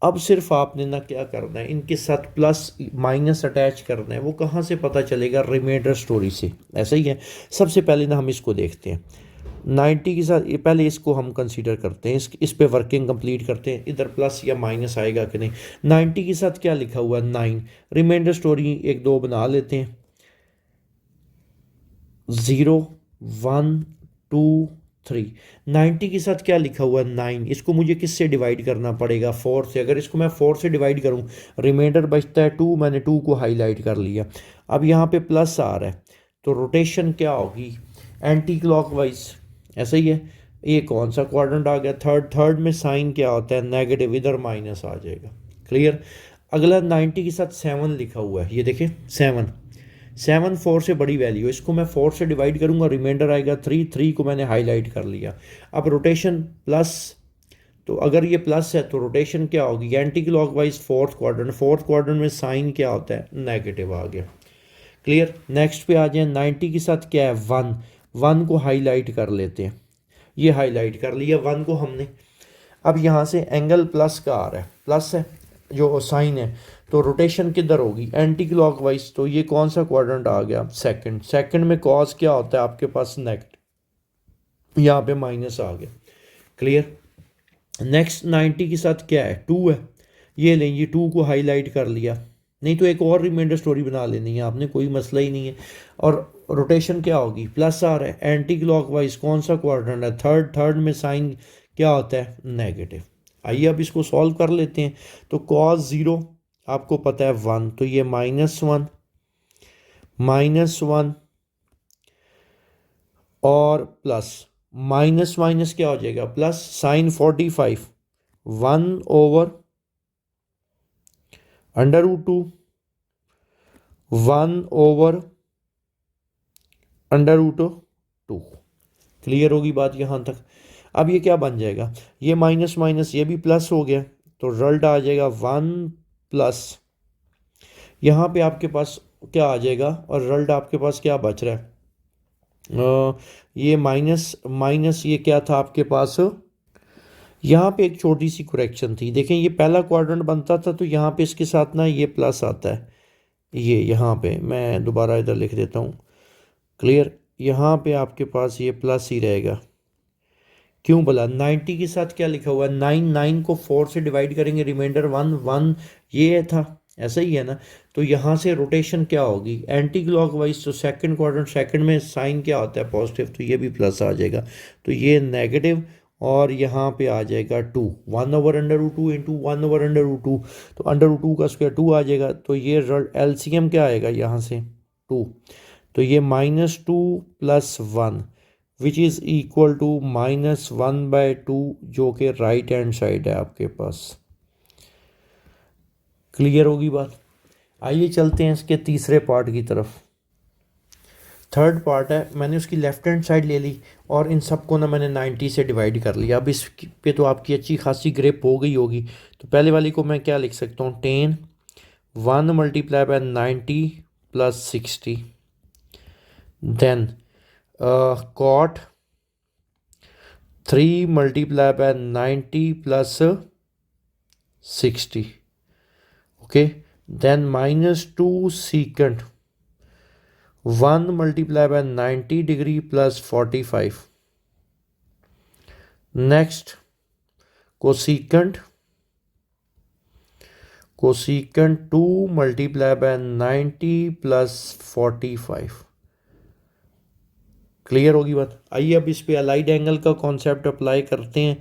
अब सिर्फ आपने ना क्या करना है, इनके साथ प्लस माइनस अटैच करना है। वो कहाँ से पता चलेगा, रिमाइंडर स्टोरी से। ऐसा ही है। सबसे पहले ना हम इसको देखते हैं 90 के साथ, ये पहले इसको हम कंसीडर करते हैं, इस पे वर्किंग कंप्लीट करते हैं, इधर प्लस या माइनस आएगा कि नहीं। 90 के साथ क्या लिखा हुआ है, 9। रिमाइंडर स्टोरी एक दो बना लेते हैं, 0 1 2 3। 90 के साथ क्या लिखा हुआ है, 9। इसको मुझे किससे डिवाइड करना पड़ेगा, 4 से। अगर इसको मैं 4 से डिवाइड करूं, रिमाइंडर बचता है 2, मैंने 2 को हाईलाइट कर लिया। अब यहाँ पे प्लस आ रहा है तो रोटेशन क्या होगी, एंटी क्लॉकवाइज। ऐसा ही है। ये कौन सा क्वाड्रेंट आ गया, थर्ड में साइन क्या होता है, नेगेटिव, इधर माइनस आ जाएगा। क्लियर। अगला 90 के साथ 7 लिखा हुआ है, ये देखिए 7 4 से बड़ी वैल्यू, इसको मैं 4 से डिवाइड करूंगा, रिमाइंडर आएगा 3 को मैंने हाईलाइट कर लिया। अब रोटेशन प्लस, तो अगर ये प्लस है तो रोटेशन क्या होगी, एंटी क्लॉकवाइज फोर्थ क्वाड्रेंट में साइन क्या होता है, नेगेटिव आ गया। क्लियर। नेक्स्ट पे आ जाए, 90 के साथ क्या है, 1 को हाईलाइट कर लेते हैं, ये हाईलाइट कर लिया 1 को हमने। अब यहाँ से एंगल प्लस का आ रहा है, प्लस है जो साइन है, तो रोटेशन किधर होगी, एंटी क्लॉकवाइज। तो ये कौन सा क्वाड्रेंट आ गया, सेकंड में कॉस क्या होता है आपके पास, नेगेटिव, यहाँ पे माइनस आ गया। क्लियर। नेक्स्ट 90 के साथ क्या है, 2 है, ये लें, ये 2 को हाईलाइट कर लिया, नहीं तो एक और रिमाइंडर स्टोरी बना लेनी है आपने, कोई मसला ही नहीं है। और रोटेशन क्या होगी, प्लस आ रहा है, एंटी क्लॉकवाइज, कौन सा क्वाड्रेंट है, थर्ड में साइन क्या होता है, नेगेटिव। आइए अब इसको सॉल्व कर लेते हैं। तो कॉस 0 आपको पता है 1, तो ये -1 और प्लस, माइनस माइनस क्या हो जाएगा, प्लस, साइन 45 1/√2 1/√2। क्लियर होगी बात यहाँ तक। अब ये क्या बन जाएगा, ये माइनस माइनस, ये भी प्लस हो गया, तो रिजल्ट आ जाएगा 1 प्लस, यहाँ पे आपके पास क्या आ जाएगा, और रिजल्ट आपके पास क्या बच रहा है, ये माइनस माइनस, ये क्या था आपके पास, यहाँ पे एक छोटी सी करेक्शन थी। देखें ये पहला क्वाड्रेंट बनता था तो यहाँ पे इसके साथ ना ये प्लस आता है, ये यहाँ पे मैं दोबारा इधर लिख देता हूँ। क्लियर। यहाँ पे आपके पास ये प्लस ही रहेगा। क्यों बोला, 90 के साथ क्या लिखा हुआ है, 9 को 4 से डिवाइड करेंगे, रिमाइंडर 1 ये था, ऐसा ही है ना। तो यहाँ से रोटेशन क्या होगी, एंटी क्लॉकवाइज, तो सेकंड क्वाड्रेंट, सेकंड में साइन क्या होता है, पॉजिटिव, तो ये भी प्लस आ जाएगा, तो ये नेगेटिव, और यहाँ पे आ जाएगा 2, 1/√2 इंटू 1/√2, तो √2 का स्क्वायर 2 आ जाएगा, तो ये एलसीएम क्या आएगा यहाँ से 2, तो ये -2 + 1 विच इज़ इक्वल टू -1/2, जो कि राइट हैंड साइड है आपके पास। क्लियर होगी बात। आइए चलते हैं इसके तीसरे पार्ट की तरफ। थर्ड पार्ट है, मैंने उसकी लेफ्ट हैंड साइड ले ली और इन सबको ना मैंने 90 से डिवाइड कर लिया। अब इस पे तो आपकी अच्छी खासी ग्रिप हो गई होगी। तो पहले वाली को मैं क्या लिख सकता हूँ, 10 1 × 90 + 60, then cot 3 × 90 + 60, okay, then -2 secant 1 × 90 degree + 45, next cosecant 2 × 90 + 45, clear होगी बात। आइए अब इस पे अलाइड एंगल का कॉन्सेप्ट अप्लाई करते हैं,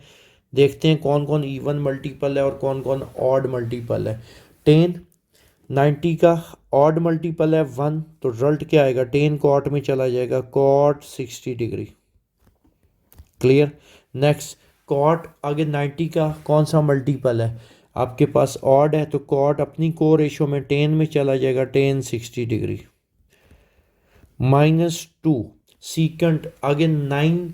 देखते हैं कौन कौन इवन मल्टीपल है और कौन कौन ऑड मल्टीपल है। टेन 90 का ऑड मल्टीपल है 1, तो रिजल्ट क्या आएगा, टेन कॉट में चला जाएगा, cot 60 degree. Clear. Next cot आगे 90 का कौन सा मल्टीपल है आपके पास, ऑड है, तो कॉट अपनी को रेशो में टेन में चला जाएगा, टेन 60 डिग्री। -2 सीकेंट आगे 9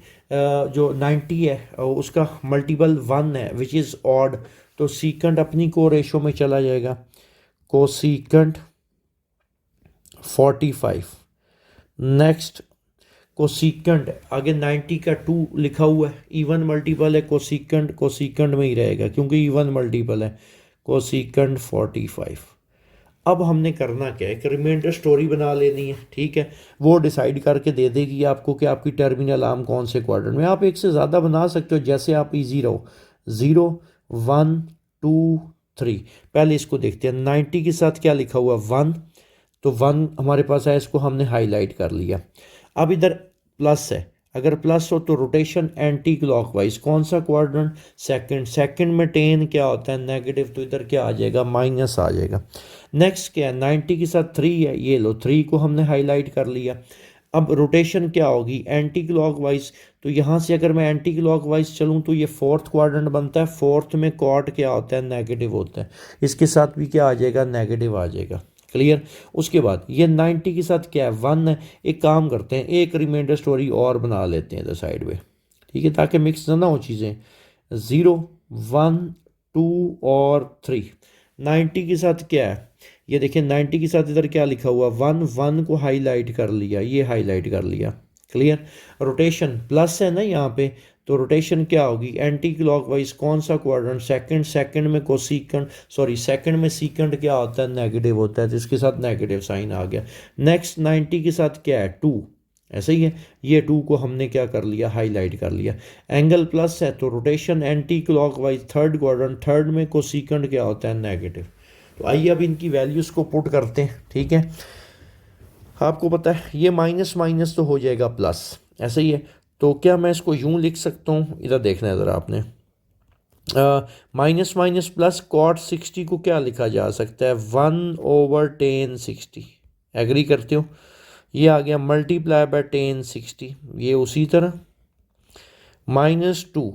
जो 90 है उसका मल्टीपल 1 है विच इज़ ऑड, तो सीकेंट अपनी को रेशो में चला जाएगा, कोसीकेंट 45। नेक्स्ट कोसीकेंट आगे 90 का 2 लिखा हुआ है, इवन मल्टीपल है, कोसीकेंट कोसीकेंट में ही रहेगा क्योंकि इवन मल्टीपल है, कोसीकेंट 45। अब हमने करना क्या है, एक रिमाइंडर स्टोरी बना लेनी है, ठीक है। वो डिसाइड करके दे देगी आपको कि आपकी टर्मिनल आर्म कौन से क्वाड्रेंट में। आप एक से ज़्यादा बना सकते हो, जैसे आप इजी रहो। 0 1 2 3। पहले इसको देखते हैं, 90 के साथ क्या लिखा हुआ 1, तो 1 हमारे पास है, इसको हमने हाईलाइट कर लिया। अब इधर प्लस है, अगर प्लस हो तो रोटेशन एंटी क्लॉकवाइज, कौन सा क्वाड्रेंट, सेकंड। सेकंड में 10 क्या होता है नेगेटिव, तो इधर क्या आ जाएगा, माइनस आ जाएगा। नेक्स्ट क्या है, 90 के साथ 3 है, ये लो 3 को हमने हाईलाइट कर लिया। अब रोटेशन क्या होगी, एंटी क्लॉकवाइज, तो यहाँ से अगर मैं एंटी क्लॉकवाइज चलूँ तो ये फोर्थ क्वाड्रेंट बनता है, फोर्थ में कॉट क्या होता है, नेगेटिव होता है, इसके साथ भी क्या आ जाएगा, नेगेटिव आ जाएगा। क्लियर। उसके बाद ये 90 के साथ क्या है 1 है, एक काम करते हैं, एक रिमाइंडर स्टोरी और बना लेते हैं इधर साइड में, ठीक है, ताकि मिक्स ना हो चीज़ें। 0 1 2 और 3। 90 के साथ क्या है, ये देखिए 90 के साथ इधर क्या लिखा हुआ 1, 1 को हाईलाइट कर लिया, ये हाईलाइट कर लिया। क्लियर। रोटेशन प्लस है ना यहाँ पे, तो रोटेशन क्या होगी, एंटी क्लॉकवाइज, कौन सा क्वाड्रेंट, सेकंड। सेकंड में कोसीकेंट, सॉरी सेकंड में सीकेंट क्या होता है, नेगेटिव होता है, तो इसके साथ नेगेटिव साइन आ गया। नेक्स्ट 90 के साथ क्या है 2, ऐसे ही है, ये 2 को हमने क्या कर लिया, हाईलाइट कर लिया। एंगल प्लस है तो rotation anti clockwise, third quadrant, third में कोसीकेंट क्या होता है, नेगेटिव। तो आइए अब इनकी वैल्यूज़ को पुट करते हैं, ठीक है। आपको पता है ये माइनस माइनस तो हो जाएगा प्लस, ऐसा ही है, तो क्या मैं इसको यूं लिख सकता हूँ, इधर देखना है ज़रा आपने, माइनस माइनस प्लस, कॉट 60 को क्या लिखा जा सकता है, 1/10 60। एग्री करते हो, ये आ गया मल्टीप्लाई बाय 10 60। ये उसी तरह -2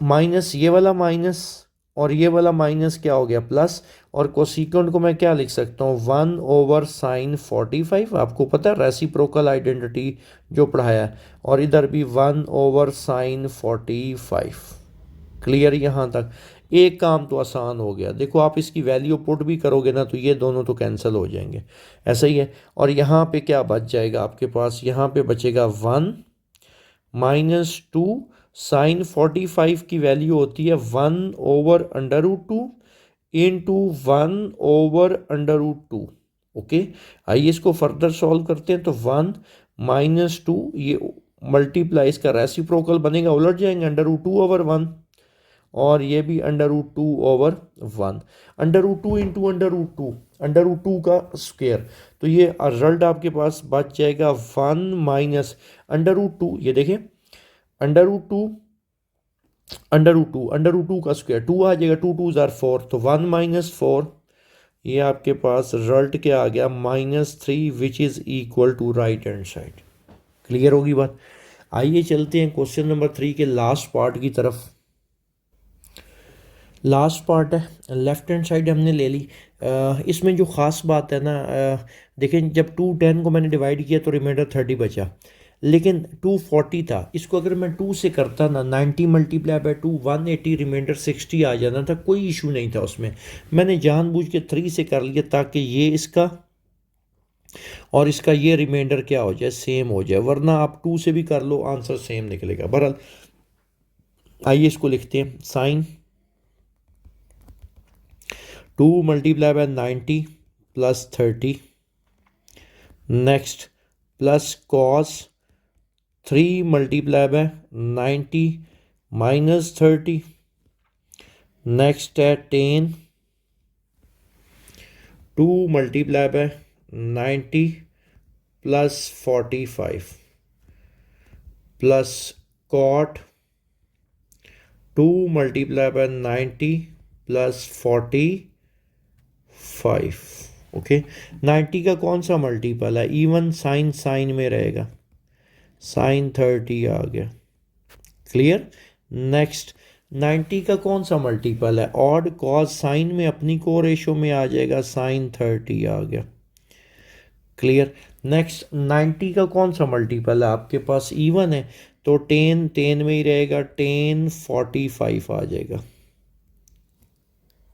माइनस ये वाला माइनस और ये वाला माइनस क्या हो गया प्लस, और कोसिकेंट को मैं क्या लिख सकता हूँ 1/sin 45। आपको पता है रेसिप्रोकल आइडेंटिटी जो पढ़ाया है, और इधर भी 1/sin 45। क्लियर यहाँ तक, एक काम तो आसान हो गया। देखो आप इसकी वैल्यू पुट भी करोगे ना तो ये दोनों तो कैंसिल हो जाएंगे, ऐसा ही है। और यहाँ पे क्या बच जाएगा आपके पास, यहाँ पे बचेगा 1 -2 साइन 45 की वैल्यू होती है 1/√2 इंटू 1/√2। ओके, आइए इसको फर्दर सॉल्व करते हैं, तो 1 -2 ये मल्टीप्लाई, इसका रेसिप्रोकल बनेगा, उलट जाएंगे, √2/1, और ये भी √2/1, √2 इंटू √2 का स्क्वेयर, तो ये रिजल्ट आपके पास बच जाएगा 1 माइनस √2, ये देखिए √2 का स्क्वायर 2 आ जाएगा, 2 2 ज़ार 4, तो 1 -4, ये आपके पास रिजल्ट क्या आ गया, -3 which is equal to right hand side. Clear होगी बात। आइए चलते हैं क्वेश्चन नंबर 3 के लास्ट पार्ट की तरफ। लास्ट पार्ट है, लेफ्ट हैंड साइड हमने ले ली। इसमें जो ख़ास बात है ना, देखें जब 210 को मैंने डिवाइड किया तो रिमाइंडर 30 बचा, लेकिन 240 था, इसको अगर मैं 2 से करता ना, 90 मल्टीप्लाई बाय 2 180, रिमाइंडर 60 आ जाना था, कोई इशू नहीं था उसमें। मैंने जानबूझ के 3 से कर लिया ताकि ये इसका और इसका ये रिमाइंडर क्या हो जाए, सेम हो जाए, वरना आप 2 से भी कर लो आंसर सेम निकलेगा। बहरहाल आइए इसको लिखते हैं, sine 2 multiply by 90 plus 30, next plus cos 3 multiply by 90 minus 30, next है 10 2 multiply by 90 plus 45, plus cot 2 multiply by 90 plus 45। Okay, 90 का कौन सा मल्टीपल है? इवन साइन साइन में रहेगा, साइन 30 आ गया। क्लियर। नेक्स्ट 90 का कौन सा मल्टीपल है? ऑड कॉस साइन में अपनी को रेशो में आ जाएगा, साइन 30 आ गया। क्लियर। नेक्स्ट 90 का कौन सा मल्टीपल है आपके पास? इवन है तो टेन टेन में ही रहेगा, टेन 45 आ जाएगा।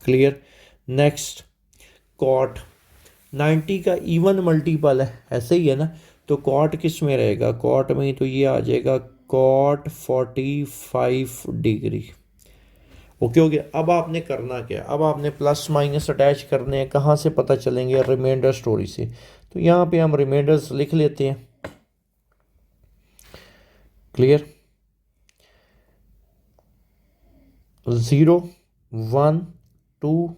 क्लियर। नेक्स्ट कॉट 90 का इवन मल्टीपल है, ऐसे ही है ना, तो कॉट किस में रहेगा? कॉट में ही, तो ये आ जाएगा कॉट 45 डिग्री। ओके हो गया। अब आपने करना क्या? अब आपने प्लस माइनस अटैच करने हैं। कहाँ से पता चलेंगे? रिमाइंडर स्टोरी से। तो यहाँ पे हम रिमाइंडर्स लिख लेते हैं। क्लियर। 0 1 2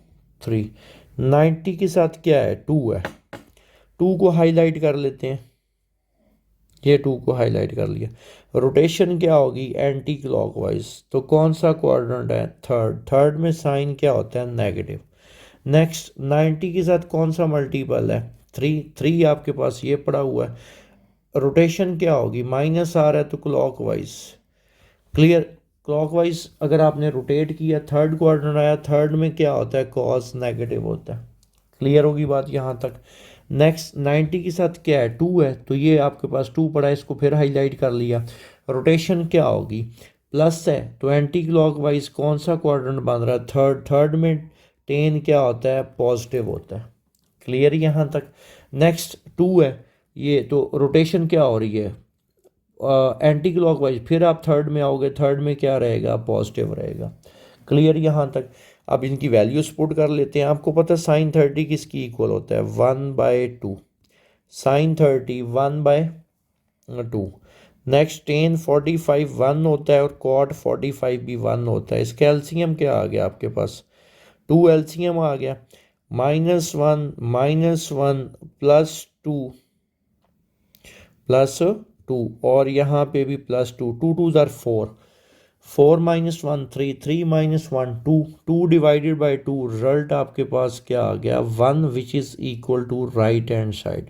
3। 90 के साथ क्या है? 2 है। 2 को हाईलाइट कर लेते हैं, ये 2 को हाईलाइट कर लिया। रोटेशन क्या होगी? Anti clockwise. तो कौन सा क्वाड्रेंट है? थर्ड। थर्ड में साइन क्या होता है? नेगेटिव। नेक्स्ट 90 के साथ कौन सा मल्टीपल है? 3। 3 आपके पास ये पड़ा हुआ है। रोटेशन क्या होगी? माइनस आ रहा है तो क्लॉकवाइज। क्लियर। क्लॉकवाइज अगर आपने रोटेट किया, थर्ड क्वाड्रेंट आया, थर्ड में क्या होता है? कॉस नेगेटिव होता है। क्लियर होगी बात यहाँ तक। नेक्स्ट 90 के साथ क्या है? 2 है, तो ये आपके पास 2 पड़ा है, इसको फिर हाईलाइट कर लिया। रोटेशन क्या होगी? प्लस है तो एंटी क्लॉकवाइज कौन सा क्वाड्रेंट बन रहा है? थर्ड। थर्ड में टेन क्या होता है? पॉजिटिव होता है। क्लियर यहाँ तक। नेक्स्ट 2 है ये, तो रोटेशन क्या हो रही है? Anti clockwise. फिर आप थर्ड में आओगे, थर्ड में क्या रहेगा? पॉजिटिव रहेगा। क्लियर यहाँ तक। अब इनकी वैल्यूज पुट कर लेते हैं। आपको पता है साइन 30 किसकी इक्वल होता है? 1/2। साइन 30 1/2। नेक्स्ट टेन 45 1 होता है, और कॉट 45 भी 1 होता है। इसका एलसीएम क्या आ गया आपके पास? 2 एलसीएम आ गया। -1 +2 +2, और यहाँ पे भी +2। 2 2 ज़ार 4, 4 - 1 3, 3 - 1 2, 2 डिवाइडेड बाई 2, रिजल्ट आपके पास क्या आ गया? 1, which is equal to right hand side.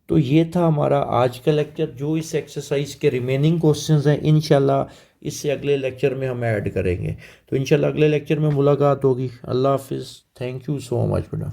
तो ये था हमारा आज का लेक्चर। जो इस एक्सरसाइज के रिमेनिंग क्वेश्चंस हैं, इंशाल्लाह इससे अगले लेक्चर में हम ऐड करेंगे। तो इंशाल्लाह अगले लेक्चर में मुलाकात होगी। अल्लाह हाफिज़। थैंक यू सो मच बेटा।